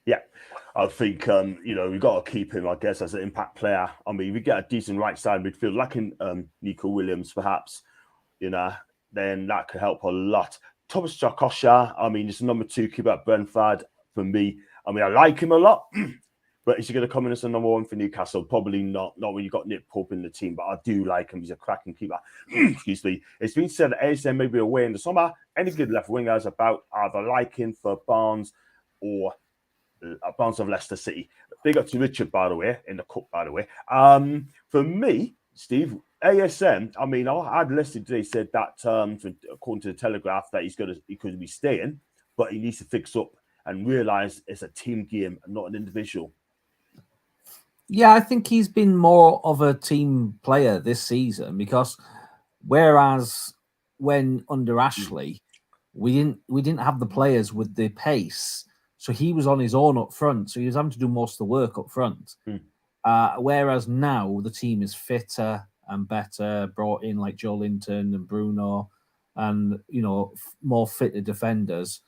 Yeah. I think, we've got to keep him, I guess, as an impact player. I mean, we get a decent right side midfield, like in Nico Williams, perhaps, then that could help a lot. Thomas Chakosha, I mean, he's the number 2 keeper at Brentford for me. I mean, I like him a lot, but is he going to come in as a number 1 for Newcastle? Probably not when you've got Nick Pope in the team, but I do like him. He's a cracking keeper. Excuse me. It's been said that ASM may be away in the summer. Any good left wingers about either liking for Barnes or Barnes of Leicester City. Big up to Richard, by the way, in the cup, by the way. For me, Steve, ASM, I mean, I'd listed today, said that, according to the Telegraph, that he could be staying, but he needs to fix up and realise it's a team game and not an individual. Yeah, I think he's been more of a team player this season because whereas when under Ashley, we didn't have the players with the pace. So he was on his own up front. So he was having to do most of the work up front. Whereas now the team is fitter and better, brought in like Joe Linton and Bruno and, you know, more fitter defenders,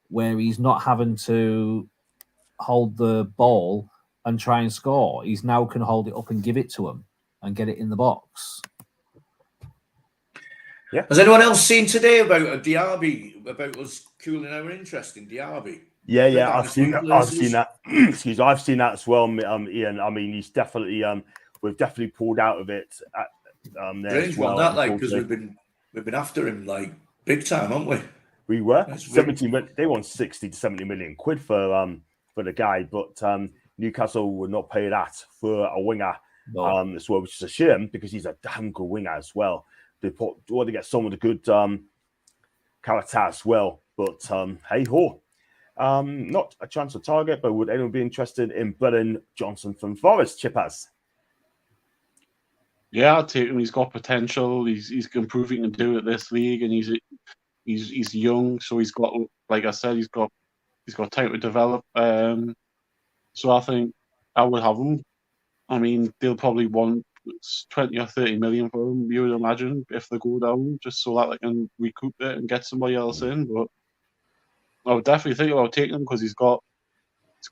where he's not having to hold the ball and try and score. He's now can hold it up and give it to him and get it in the box. Yeah. Has anyone else seen today about a Diaby, about us cooling our interest in Diaby? Yeah, I've seen that. Excuse me, I've seen that as well, Ian. I mean, he's definitely we've definitely pulled out of it. Strange one, that like, because we've been after him like big time, haven't we? We were 70. They want 60 to 70 million quid for the guy, but Newcastle would not pay that for a winger as well, which is a shame because he's a damn good winger as well. They want to get someone with a good character as well, but hey ho. Not a chance to target, but would anyone be interested in Brennan Johnson from Forest, Chippers? Yeah, I'll take him. He's got potential. He's improving and do it this league, and he's young, so he's got, like I said, he's got time to develop. So I think I would have him. I mean, they'll probably want 20 or 30 million for him, you would imagine, if they go down, just so that they can recoup it and get somebody else in. But I would definitely think about taking him because he's got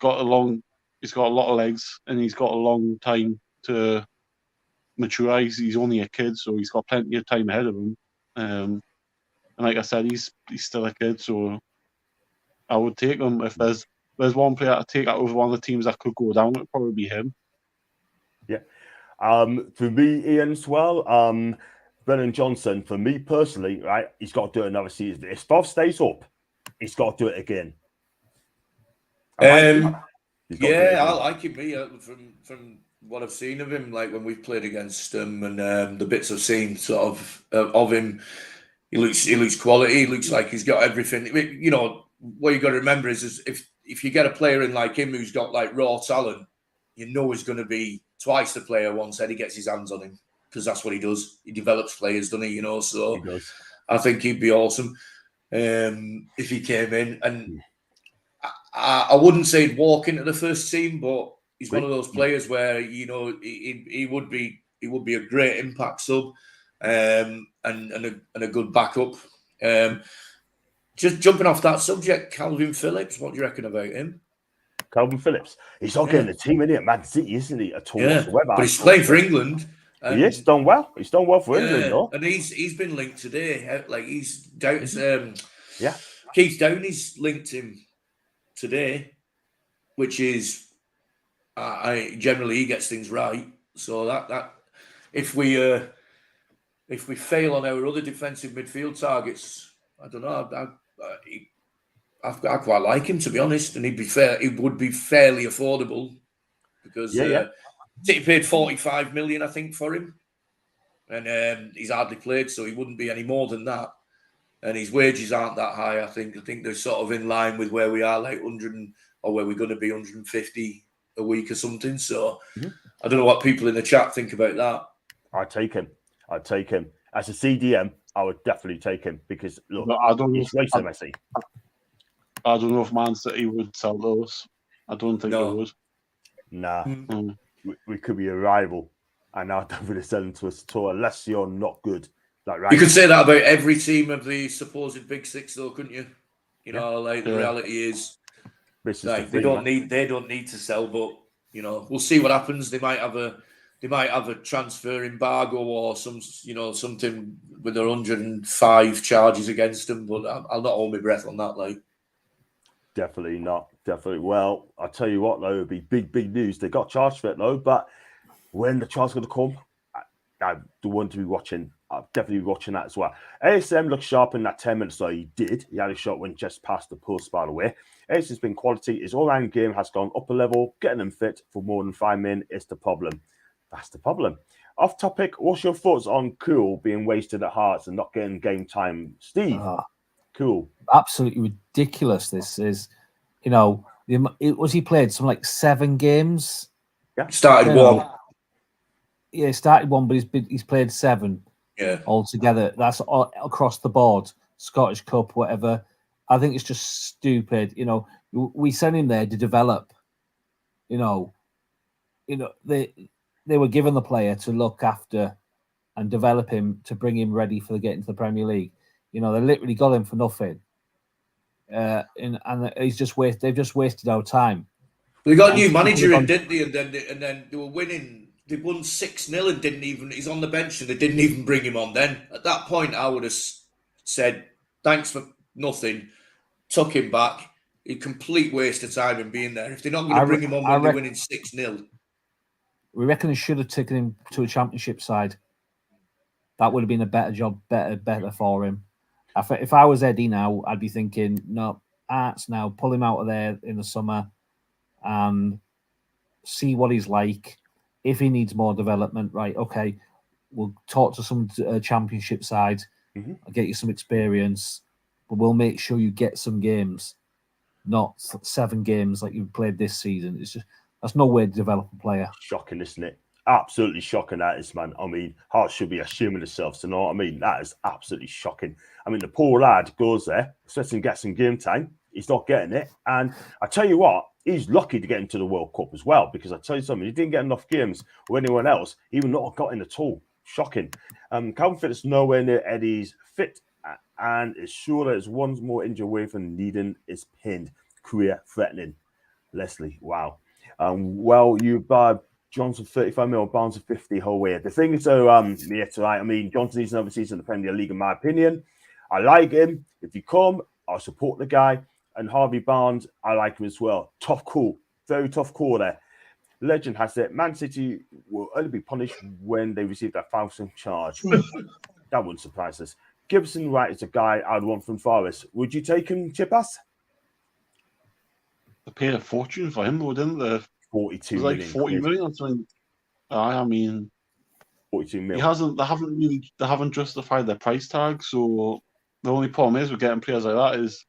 a lot of legs and he's got a long time to mature. He's only a kid, so he's got plenty of time ahead of him. And like I said, he's still a kid, so I would take him. If there's one player to take out of one of the teams that could go down, it'd probably be him. Yeah. For me, Ian, as well, Brennan Johnson, for me personally, right, he's got to do it another season. If Bob stays up, he's got to do it again. I like him. From what I've seen of him, like when we've played against him and the bits I've seen sort of him, he looks quality. He looks like he's got everything. You know, what you got to remember is if you get a player in like him who's got like raw talent, you know he's going to be twice the player once Eddie gets his hands on him, because that's what he does. He develops players, doesn't he? You know, so I think he'd be awesome if he came in. And I wouldn't say he'd walk into the first team, but he's one of those players where, you know, he would be a great impact sub and a good backup. Just jumping off that subject, Calvin Phillips, what do you reckon about him? Calvin Phillips, he's not getting the team in it at Man City, isn't he? At all whatsoever. But he's playing for England. He is done well. He's done well for England, though. And he's been linked today. Like he's down. Keith Downey's linked him today, which is generally he gets things right. So that if we fail on our other defensive midfield targets, I don't know. I quite like him, to be honest, and he'd be fair. He would be fairly affordable because City paid 45 million, I think, for him, and he's hardly played, so he wouldn't be any more than that. And his wages aren't that high. I think they're sort of in line with where we are, like 100 or where we're going to be 150 a week or something. So I don't know what people in the chat think about that. I'd take him. As a CDM, I would definitely take him because look, he's racing Messi. I don't know if Man City would sell those. I don't think they would. Nah. We could be a rival, and I don't really sell them to us at all unless you're not good. Like, right? You could say that about every team of the supposed Big Six, though, couldn't you? You know, like the reality is, like they don't need to sell, but you know, we'll see what happens. They might have a transfer embargo or something with 105 charges against them, but I'll not hold my breath on that. Like, definitely not. Definitely. Well, I'll tell you what, though, it'll be big news. They got charged for it, though, but when the charge going to come, I do want to be watching. I'll definitely be watching that as well. ASM looked sharp in that 10 minutes, though. He did. He had a shot when just past the post, by the way. ASM's been quality. His all-round game has gone up a level. Getting him fit for more than 5 men is the problem. That's the problem. Off topic, what's your thoughts on Cool being wasted at Hearts and not getting game time? Steve, Cool. Absolutely ridiculous. This is, you know, he played some like 7 games. Yeah, started one. Yeah, started one, but he's played 7. Yeah, altogether. That's all, across the board. Scottish Cup, whatever. I think it's just stupid. You know, We sent him there to develop. They were given the player to look after and develop him to bring him ready for getting to the Premier League. They literally got him for nothing. And they've just wasted our time. They got a new manager in, didn't they? And then they were winning. They won 6-0 and didn't even. He's on the bench and they didn't even bring him on. Then at that point, I would have said thanks for nothing. Took him back. A complete waste of time in being there. If they're not going to bring him on when they're winning 6-0, we reckon they should have taken him to a Championship side. That would have been a better job, better for him. If I was Eddie now, I'd be thinking, no, Arts now, pull him out of there in the summer and see what he's like. If he needs more development, right, okay, we'll talk to some Championship side, I'll get you some experience, but we'll make sure you get some games, not 7 games like you've played this season. It's just, that's no way to develop a player. Shocking, isn't it? Absolutely shocking, that is, man. I mean, Hearts should be ashamed themselves, you know what I mean? That is absolutely shocking. I mean, the poor lad goes there, expecting to get some game time. He's not getting it. And I tell you what, he's lucky to get into the World Cup as well, because I tell you something, he didn't get enough games with anyone else. He would not have got in at all. Shocking. Calvin Phillips nowhere near Eddie's fit, and is sure that is one more injury away from needing is pinned. Career threatening. Leslie, wow. Well, you buy Johnson 35 mil, Barnes 50 whole way. The thing is, though, I mean, Johnson needs another season in the Premier League, in my opinion. I like him. If you come, I'll support the guy. And Harvey Barnes, I like him as well. Tough call. Very tough call there. Legend has it. Man City will only be punished when they receive that 5% charge. That wouldn't surprise us. Gibson Wright is a guy I'd want from Forest. Would you take him, Chippas? They paid a fortune for him, though, didn't they? 42 million. Like 40 million or something. I mean, 42 million. They haven't justified their price tag. So the only problem is with getting players like that is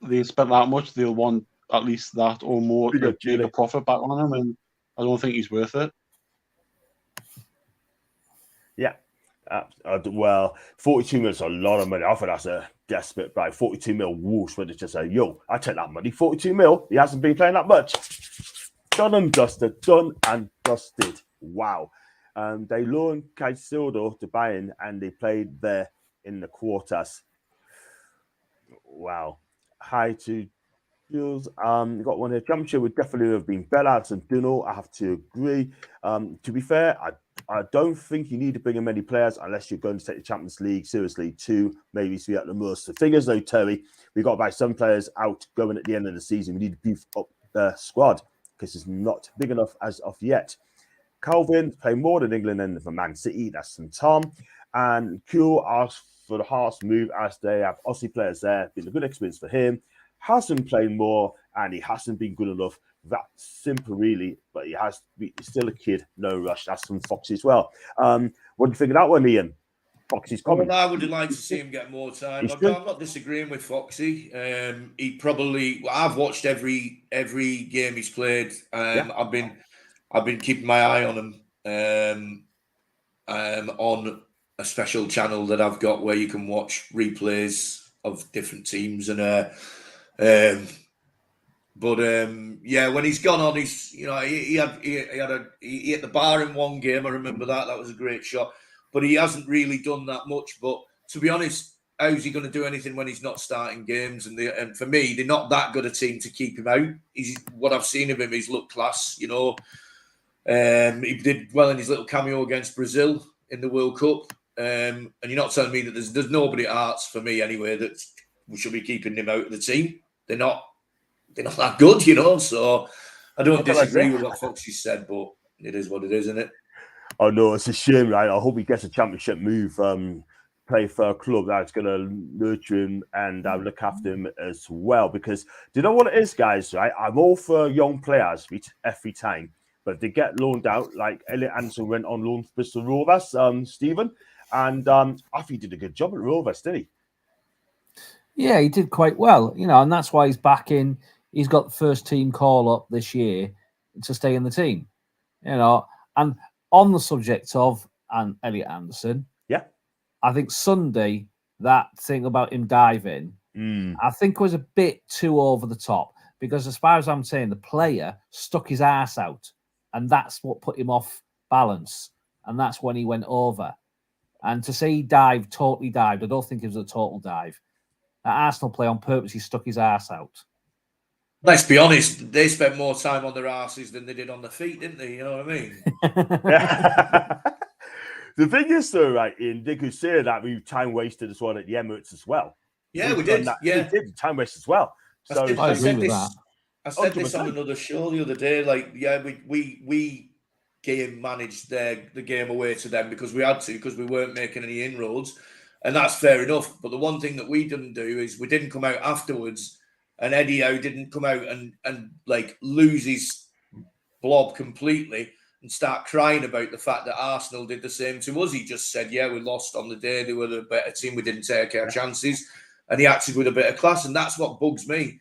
they spent that much, they'll want at least that or more to make a profit back on him, and I don't think he's worth it. Yeah. Well, 42 million is a lot of money. I think that's a desperate buy. 42 mil Wolves, where they just say, yo, I take that money. 42 mil, he hasn't been playing that much. Done and dusted. Done and dusted. Wow. They loaned Caicedo to Bayern, and they played there in the quarters. Wow. Hi to Jules. Got one here. Championship would definitely have been better than Duno. I have to agree. To be fair, I don't think you need to bring in many players unless you're going to take the Champions League seriously. 2, maybe 3 at the most. The thing is, though, Terry, we've got about some players out going at the end of the season. We need to beef up the squad because it's not big enough as of yet. Calvin play more than England and for Man City. That's from Tom. And Q asked for the Hearts move as they have Aussie players there. Been a good experience for him. Hasn't played more and he hasn't been good enough. That's simple, really. But he's still a kid. No rush. That's from Foxy as well. What do you think of that one, Ian? Foxy's coming. Well, I would like to see him get more time. I'm not disagreeing with Foxy. He probably. Well, I've watched every game he's played. I've been keeping my eye on him on a special channel that I've got where you can watch replays of different teams and when he's gone on, he's he hit the bar in one game. I remember that was a great shot, but he hasn't really done that much. But to be honest, how's he going to do anything when he's not starting games? And for me, they're not that good a team to keep him out. What I've seen of him, he's looked class. He did well in his little cameo against Brazil in the World Cup. And you're not telling me that there's nobody at Hearts, for me anyway, that we should be keeping him out of the team. They're not that good, So I don't disagree with what Foxy said, but it is what it is, isn't it? Oh no, it's a shame, right? I hope he gets a championship move. Play for a club that's going to nurture him and look after him as well. Because do you know what it is, guys? Right, I'm all for young players every time, but if they get loaned out, like Elliot Anderson went on loan to Bristol Rovers, Stephen, and I think he did a good job at Rovers, didn't he? Yeah, he did quite well, and that's why he's back in. He's got the first team call up this year to stay in the team, And on the subject of Elliot Anderson, yeah, I think Sunday, that thing about him diving, I think was a bit too over the top, because as far as I'm saying, the player stuck his ass out, and that's what put him off balance, and that's when he went over. And to say he dived, totally dived, I don't think it was a total dive. That Arsenal play on purpose, he stuck his ass out. Let's be honest, they spent more time on their asses than they did on their feet, didn't they? You know what I mean? The thing is, though, right, Ian, they could say that we've time wasted as well at the Emirates as well. Yeah, we did. Yeah, we did time waste as well. So I agree with that. I said this on another show the other day. Like, yeah, we game managed the game away to them because we had to, because we weren't making any inroads, and that's fair enough. But the one thing that we didn't do is we didn't come out afterwards, and Eddie Howe didn't come out and like lose his blob completely and start crying about the fact that Arsenal did the same to us. He just said, yeah, we lost on the day. They were the better team. We didn't take our chances. And he acted with a bit of class. And that's what bugs me,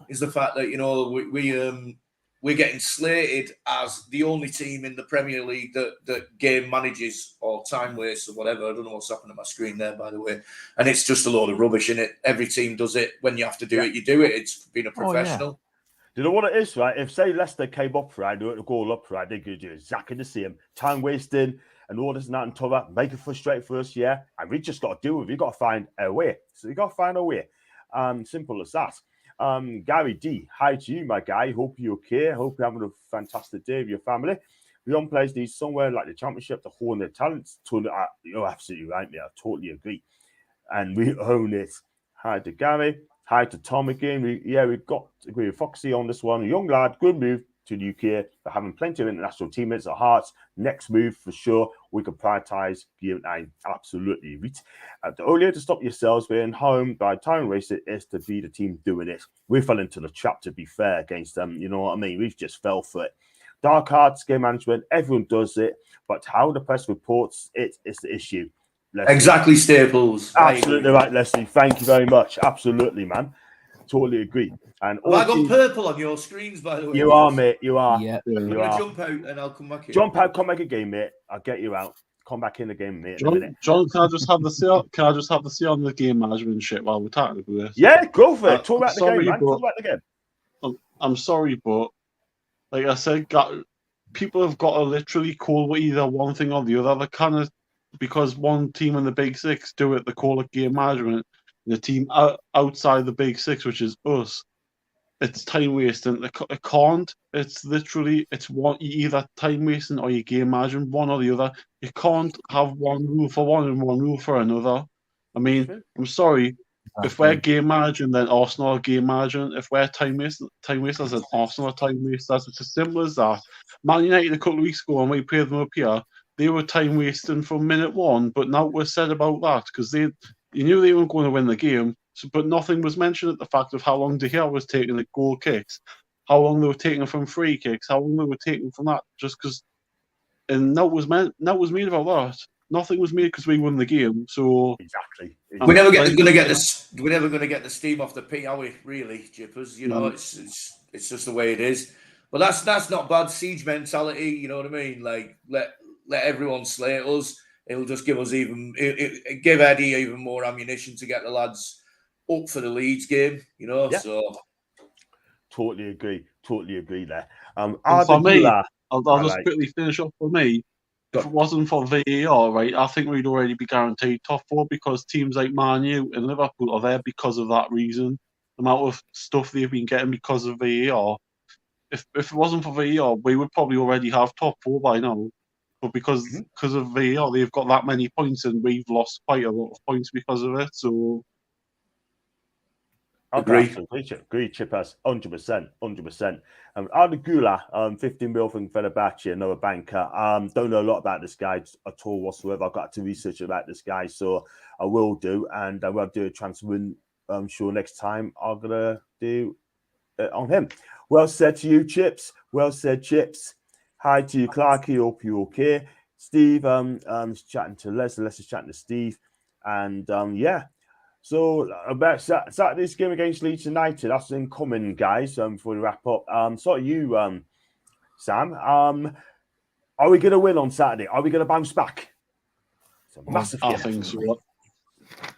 is the fact that, you know, we're getting slated as the only team in the Premier League that game manages or time wastes or whatever. I don't know what's happened on my screen there, by the way. And it's just a load of rubbish, innit? Every team does it. When you have to do it, you do it. It's being a professional. You know what it is, right? If, say, Leicester came up, right, they were to goal up, right, they could do exactly the same. Time wasting and all this and that and t'other, make it frustrate for us, yeah. And we just got to deal with it. We've got to find a way. So you got to find a way. Simple as that. Gary D, hi to you, my guy. Hope you're okay. Hope you're having a fantastic day with your family. Young players need somewhere like the Championship to hone their talents. You're absolutely right, mate. I totally agree. And we own it. Hi to Gary. Hi to Tom again. We've got to agree with Foxy on this one. A young lad, good move to the UK for having plenty of international teammates at heart. Next move for sure. We can prioritise Gear 9. Absolutely. The only way to stop yourselves being home by time wasted is to be the team doing it. We fell into the trap, to be fair, against them. You know what I mean? We've just fell for it. Dark arts, game management, everyone does it. But how the press reports it is the issue. Leslie. Exactly, Staples. Absolutely right, Leslie. Thank you very much. Absolutely, man. Totally agree. And have I got purple on your screens, by the way? You are, mate. You are. Yeah. I'm going to jump out and I'll come back in. Jump out, come back again, mate. I'll get you out. Come back in the game, mate. John, can I just have the say on the game management shit while we're talking about this? Yeah, go for it. Talk about the game, man. Talk about the game. I'm sorry, but like I said, people have got to literally call either one thing or the other. They kind of, because one team in the Big Six do it, they call it game management. The team outside the Big Six, which is us, it's time wasting. It can't. It's literally, it's one, you either time wasting or you game managing, one or the other. You can't have one rule for one and one rule for another. I mean, I'm sorry. If we're game managing, then Arsenal are game managing. If we're time wasters, then Arsenal are time wasters. It's as simple as that. Man United a couple of weeks ago, when we played them up here, they were time wasting from minute one, but now we're said about that because you knew they weren't going to win the game. So, but nothing was mentioned at the fact of how long De Gea was taking the goal kicks, how long they were taking from free kicks, how long they were taking from that. Just because, and that was made about that. Nothing was made because we won the game. So exactly. We're never going to get this. We're never going to get the steam off the pea, are we? Really, Jippers? You know, it's just the way it is. But that's not bad. Siege mentality. You know what I mean? Like let everyone slay us. It'll just give us give Eddie even more ammunition to get the lads up for the Leeds game. You know, so totally agree there. For me, I'll just quickly finish up for me. If it wasn't for VAR, right, I think we'd already be guaranteed top four because teams like Man U and Liverpool are there because of that reason. The amount of stuff they've been getting because of VAR. If it wasn't for VAR, we would probably already have top four by now. But because of VAR, they've got that many points and we've lost quite a lot of points because of it. So agree, Chippers, 100%. Arda Gula, 15 mil from Fenerbahce, another banker. Don't know a lot about this guy at all whatsoever. I've got to research about this guy, so I will do, and I will do a transfer. I'm sure next time I'm gonna do it on him. Well said to you, Chips. Well said, Chips. Hi to you, Clarky. Hope you're okay. Steve, is chatting to Les. Les is chatting to Steve, and yeah. So about Saturday's game against Leeds United, that's incoming, guys. Before we wrap up, so are you, Sam. Are we going to win on Saturday? Are we going to bounce back? It's a massive I think so.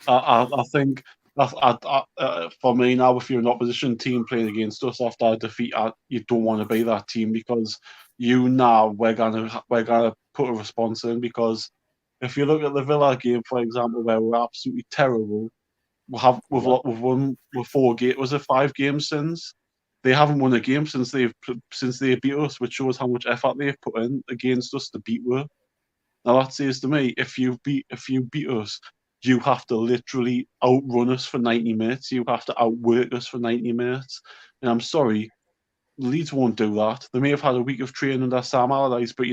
I think For me now, if you're an opposition team playing against us after a defeat, you don't want to be that team because we're gonna put a response in. Because if you look at the Villa game, for example, where we're absolutely terrible, we've won with 5 games since. They haven't won a game since they beat us, which shows how much effort they've put in against us to beat us. Now that says to me, if you beat us, you have to literally outrun us for 90 minutes. You have to outwork us for 90 minutes. And I'm sorry, Leeds won't do that. They may have had a week of training under Sam Allardyce, but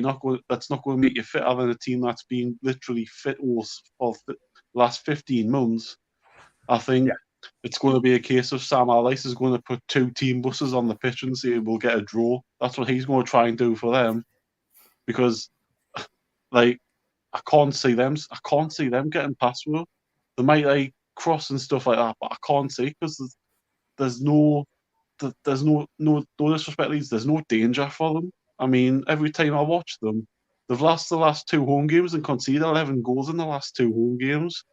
that's not going to make you fitter than a team that's been literally fit for the last 15 months. I think it's going to be a case of Sam Allardyce is going to put 2 team buses on the pitch and say we'll get a draw. That's what he's going to try and do for them, because like I can't see them getting past her. They might cross and stuff like that, but I can't see because there's no disrespect. There's no danger for them. I mean, every time I watch them, they've lost the last 2 home games and conceded 11 goals in the last 2 home games.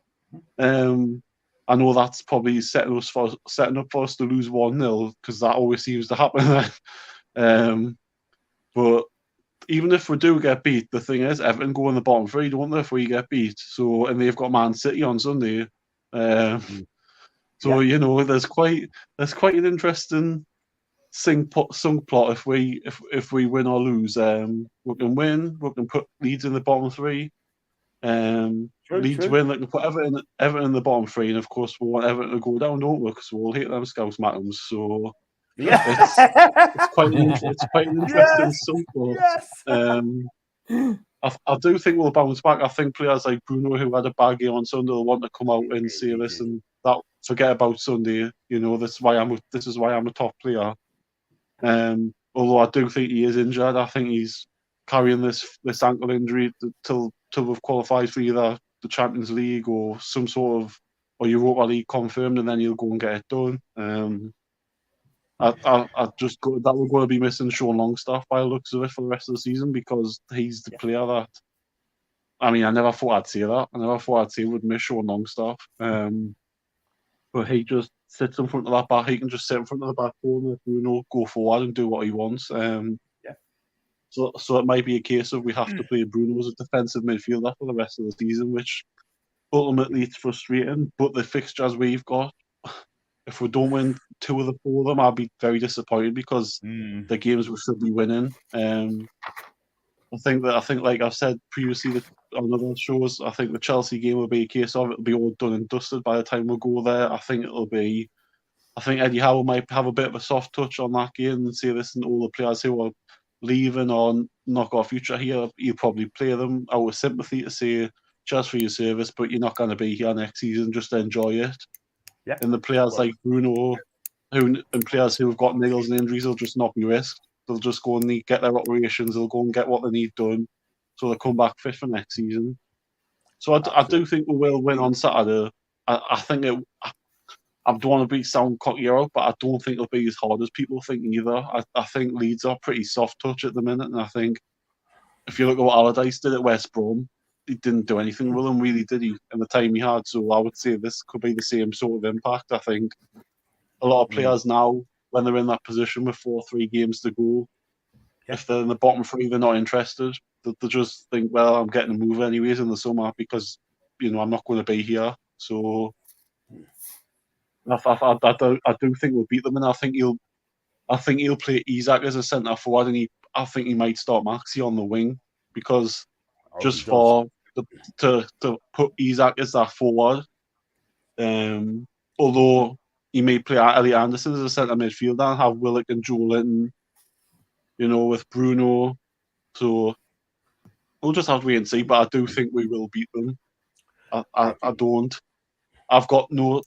I know that's probably setting up for us to lose 1-0 because that always seems to happen. But even if we do get beat, the thing is, Everton go in the bottom 3, don't they, if we get beat? So, and they've got Man City on Sunday. There's quite an interesting sung plot if we win or lose. We can win. We can put Leeds in the bottom 3. Leeds win, they can put Everton in the bottom 3, and of course we want Everton to go down, don't we? Because we'll hate them Scouse Mattoms. So it's quite an interesting subplot. I do think we'll bounce back. I think players like Bruno, who had a bad game on Sunday, will want to come out and say this and that. Forget about Sunday. This is why I'm a top player. Although I do think he is injured. I think he's carrying this ankle injury till we've qualified for either the Champions League or some sort of Europa League confirmed, and then he'll go and get it done. I just that we're going to be missing Sean Longstaff by the looks of it for the rest of the season, because he's the player that. I mean, I never thought I'd say that. I never thought I'd say we'd miss Sean Longstaff. But he just sits in front of that back. He can just sit in front of the back corner, go forward and do what he wants. So it might be a case of we have to play Bruno as a defensive midfielder for the rest of the season, which ultimately it's frustrating. But the fixtures we've got, if we don't win 2 of the 4 of them, I'll be very disappointed, because the games we should be winning. I think like I've said previously on other shows, I think the Chelsea game will be a case of it'll be all done and dusted by the time we go there. I think Eddie Howe might have a bit of a soft touch on that game and say this, and all the players who are leaving or not got a future here, he'll probably play them out of sympathy to say, cheers for your service, but you're not going to be here next season, just enjoy it. Yeah. And the players like Bruno and players who have got nails and injuries will just not be risked. They'll just go and get their operations, they'll go and get what they need done, so they'll come back fit for next season. So I do think we will win on Saturday. I think I don't want to sound cocky out, but I don't think it'll be as hard as people think either. I think Leeds are pretty soft touch at the minute, and I think if you look at what Allardyce did at West Brom, he didn't do anything with them, really, did he, in the time he had? So I would say this could be the same sort of impact. I think a lot of players now, when they're in that position with 4 or 3 games to go, if they're in the bottom 3, they're not interested. They'll just think, well, I'm getting a move anyways in the summer because, I'm not going to be here. So I do think we'll beat them, and I think he'll play Isak as a centre forward, and I think he might start Maxi on the wing, because to put Isak as that forward. Although he may play Elliot Anderson as a centre midfielder and have Willock and Joelinton, with Bruno. So we'll just have to wait and see. But I do think we will beat them. I don't. I've got no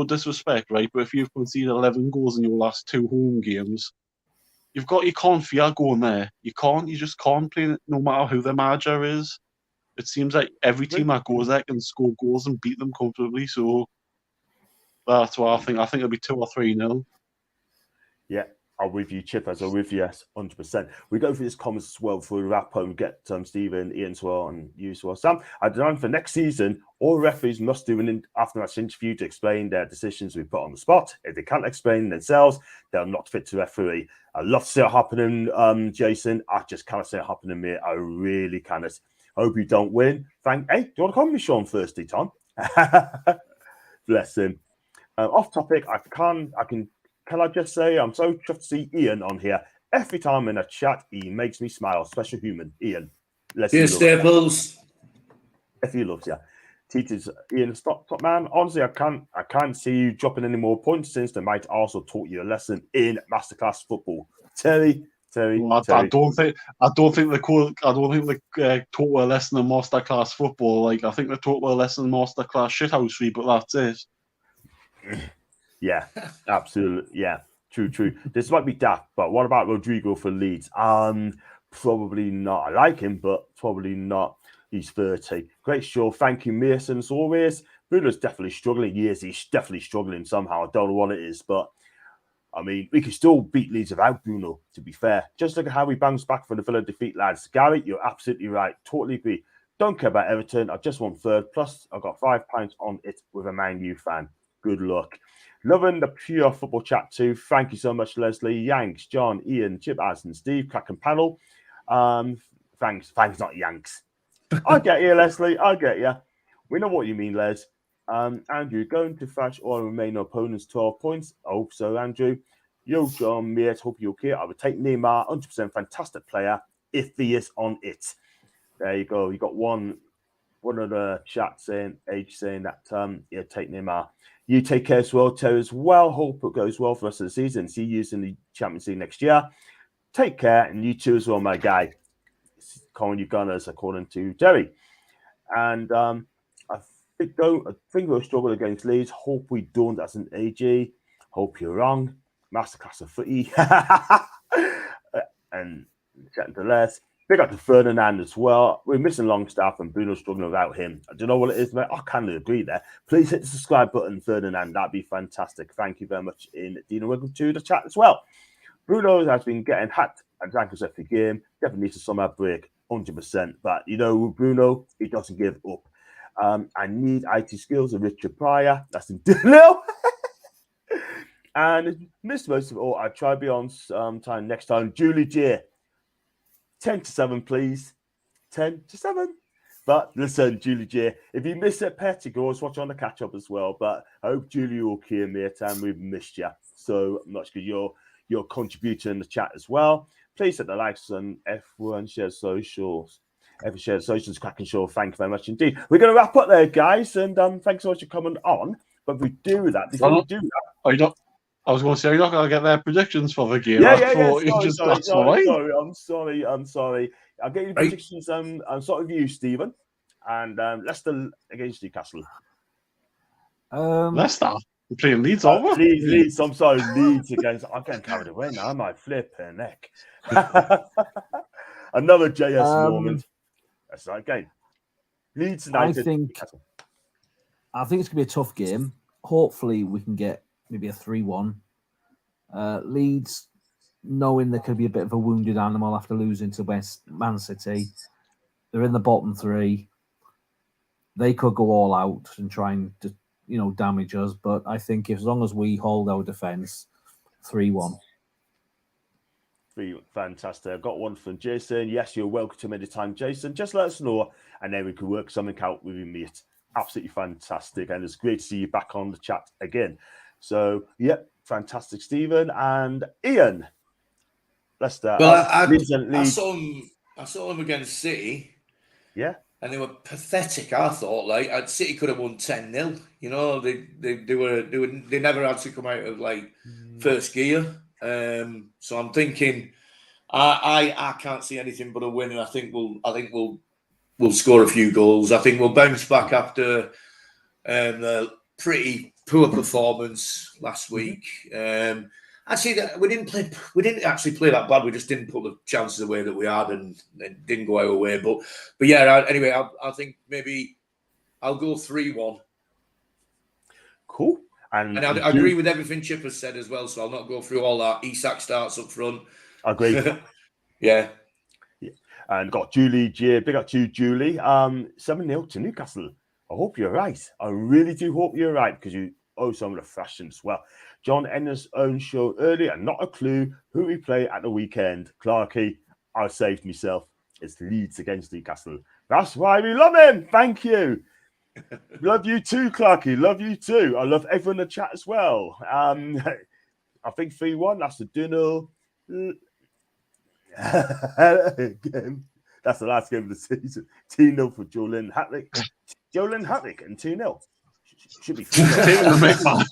disrespect, right? But if you've conceded 11 goals in your last 2 home games, you can't fear going there. You just can't play it, no matter who the manager is. It seems like every team that goes there can score goals and beat them comfortably. So that's why I think it'll be 2 or 3-0. Yeah, I'm with you, Chip, as I'm with you, yes, 100%. We go through this comments as well before we wrap up and get Stephen, Ian as well, and you as well. Sam, I demand for next season, all referees must do an after-match interview to explain their decisions we put on the spot. If they can't explain themselves, they're not fit to referee. I love to see it happening, Jason. I just cannot see it happening, mate. I really cannot. Hope you don't win. Hey, do you want to call me Sean Thirsty, Tom? Bless him. Off topic, Can I just say, I'm so chuffed to see Ian on here. Every time I'm in a chat, he makes me smile. Special human, Ian. Cheers, Staples. If he loves you. Teachers, Ian, top man. Honestly, I can't see you dropping any more points since they might also taught you a lesson in masterclass football. Terry. Well, I don't think they taught a lesson in masterclass football. Like, I think they taught a lesson in masterclass shithousery, but that's it. Yeah, absolutely. Yeah, true. This might be daft, but what about Rodrigo for Leeds? Probably not. I like him, but probably not. He's 30. Great show. Thank you, Mason, as always. Bruno's definitely struggling. Yes, he's definitely struggling somehow. I don't know what it is, but I mean, we can still beat Leeds without Bruno, to be fair. Just look at how we bounced back from the Villa defeat, lads. Gary, you're absolutely right. Totally agree. Don't care about Everton. I just want third. Plus, I've got £5 on it with a Man U fan. Good luck. Loving the pure football chat too. Thank you so much, Leslie, Yanks, John, Ian, Chip, Addison, Steve, cracking panel. Thanks, not Yanks. I get you, Leslie. I get you. We know what you mean, Les. Andrew, going to thrash all remaining opponents 12 points. I hope so, Andrew. Yo, John, mate, hope you're okay. I would take Neymar, 100% fantastic player if he is on it. There you go. You got one of the chat saying that take Neymar. You take care as well, Terry, as well. Hope it goes well for the rest of the season. See you in the Champions League next year. Take care, and you too as well, my guy. Calling you Gunners, according to Terry. And I think we'll struggle against Leeds. Hope we don't as an AG. Hope you're wrong. Masterclass of footy. And chatting to Les. Big up to Ferdinand as well. We're missing Longstaff and Bruno's struggling without him. I don't know what it is, mate. I kind of agree there. Please hit the subscribe button, Ferdinand. That'd be fantastic. Thank you very much, Dina. Welcome to the chat as well. Bruno has been getting hacked and ankles every game. Definitely needs a summer break, 100%. But, Bruno, he doesn't give up. I need IT skills of Richard Pryor. That's in no. And missed most of all. I try to be on time next time. Julie J. 10-7, please. 10-7. But listen, Julie J, if you miss it, Pet, you can always watch on the catch up as well. But I hope Julie will okay, mate, and we've missed you. So much because you're contributing in the chat as well. Please hit the likes and everyone share socials. Every share the socials, cracking show. Thank you very much indeed. We're going to wrap up there, guys, and thanks so much for coming on. But if we do that, before we do that, I was going to say, you're not going to get their predictions for the game. Yeah. I'm sorry. I'll get your predictions. I'm sort of you, Stephen, and Leicester against Newcastle. Leicester? We're playing Leeds, aren't we? Leeds. I'm sorry, Leeds against. I'm getting carried away now. I might flip her neck. Another JS moment. That's that game. Leeds United. I think it's going to be a tough game. Hopefully, we can get maybe a 3-1. Leeds, knowing they could be a bit of a wounded animal after losing to Man City. They're in the bottom three. They could go all out and try and damage us. But I think as long as we hold our defence, 3-1. Fantastic. I've got one from Jason. Yes, you're welcome anytime, Jason. Just let us know, and then we can work something out with you, mate. Absolutely fantastic. And it's great to see you back on the chat again. So, yep, fantastic, Stephen and Ian. Leicester. Well, I saw them against City. Yeah. And they were pathetic, I thought. Like, City could have won 10-0. They never had to come out of first gear. So I'm thinking I can't see anything but a win, and I think we'll score a few goals. I think we'll bounce back after a pretty poor performance last week. Actually, we didn't actually play that bad. We just didn't put the chances away that we had, and it didn't go our way. But yeah. Anyway, I think maybe I'll go 3-1. Cool. And I agree with everything Chip has said as well, so I'll not go through all that. Isak starts up front. I agree. Yeah. And got Julie G. Big up to you, Julie. 7-0 to Newcastle. I hope you're right. I really do hope you're right, because you owe some of the fashion as well. John Ender's own show earlier, not a clue who we play at the weekend. Clarkey, I saved myself. It's Leeds against Newcastle. That's why we love him. Thank you. Love you too, Clarkey. Love you too. I love everyone in the chat as well. I think 3-1. That's the Duno. Again, that's the last game of the season. 2-0 for Joelin Hatlick. Joelin Hatlick and 2-0. Should be 3-0.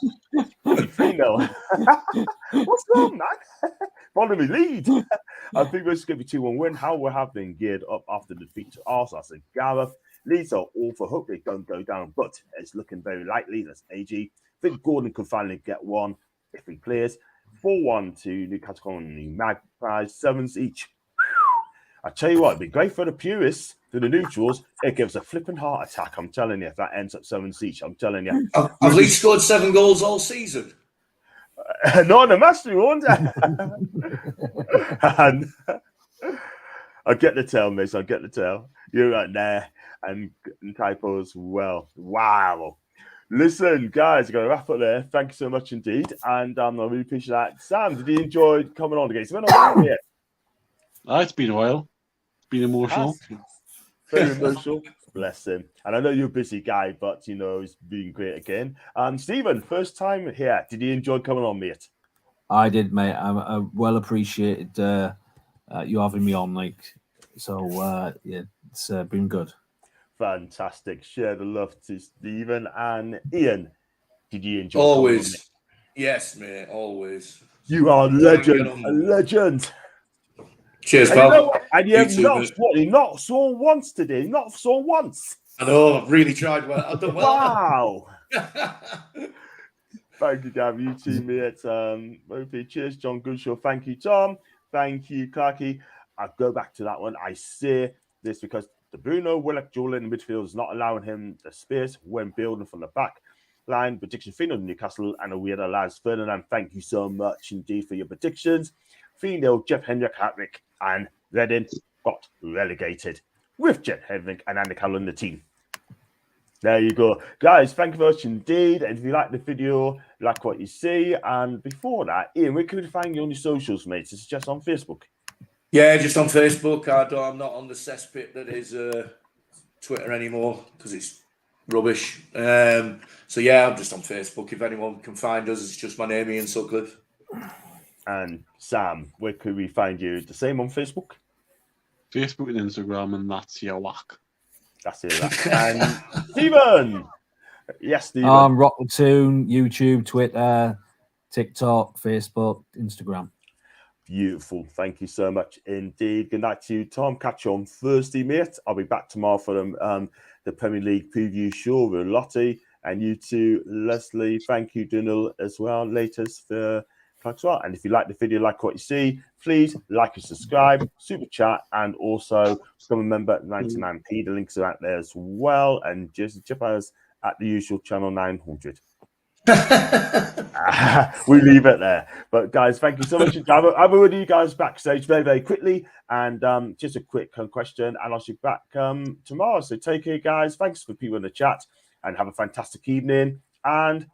3-0. What's wrong, man? Follow me, lead. I think we're just going to be 2-1 win. How we have been geared up after the defeat to Arsenal. I said, Gareth, Leeds are all for hope they don't go down, but it's looking very likely. That's AG. I think Gordon could finally get one if he clears. 4-1 to Newcastle Colony Magpies, 7s each. I tell you what, it'd be great for the purists, for the neutrals. It gives a flipping heart attack. I'm telling you, if that ends up 7s each, I'm telling you. Have Leeds scored 7 goals all season? Not in the mastery ones. And I get the tail, miss. I get the tail. You're right there. And typo as well. Wow. Listen, guys, I'm going to wrap up there. Thank you so much indeed. And I really appreciate that. Sam, did you enjoy coming on again? It's been a while here. It's been a while. It's been emotional. Very emotional. Bless him. And I know you're a busy guy, but, you know, it's been great again. Stephen, first time here. Did you enjoy coming on, mate? I did, mate. I well appreciated you having me on, like. So, yeah, it's been good. Fantastic. Share the love to Stephen. And Ian, did you enjoy? Always. Yes, mate. Always. You are a legend. A legend. Cheers, pal. And you have not sworn once today. Not sworn once. I know. I've really tried well. I've done well. Wow. Thank you, Gavin. You too, mate. Cheers, John Goodshaw. Thank you, Tom. Thank you, Clarky. I'll go back to that one. I say this because the Bruno Willock Joel in the midfield is not allowing him the space when building from the back line. Prediction 3-0 Newcastle and a weird lads. Ferdinand, thank you so much indeed for your predictions. 3-0 Jeff Hendrick Hattrick and Reading got relegated with Jeff Hendrick and Andy Carroll in the team. There you go. Guys, thank you very much indeed. And if you like the video, like what you see. And before that, Ian, where can we find you on your socials, mate? It's just on Facebook. Yeah, just on Facebook. I'm not on the cesspit that is Twitter anymore because it's rubbish. So yeah, I'm just on Facebook. If anyone can find us, it's just my name, Ian Sutcliffe. And Sam, where could we find you? The same on Facebook? Facebook and Instagram, and that's your whack. That's it. And Stephen! Yes, Stephen. Toon, YouTube, Twitter, TikTok, Facebook, Instagram. Beautiful. Thank you so much indeed. Good night to you, Tom. Catch you on Thursday, mate. I'll be back tomorrow for the Premier League preview show with Lottie. And you too, Leslie. Thank you, Dunal, as well. Latest for well. And if you like the video, like what you see, please like and subscribe, super chat, and also become a member at 99p. The links are out there as well. And just chip us at the usual channel 900. We leave it there. But guys, thank you so much. I'll be with you guys backstage very, very quickly. And just a quick question, and I'll see you back tomorrow. So take care, guys. Thanks for people in the chat, and have a fantastic evening. And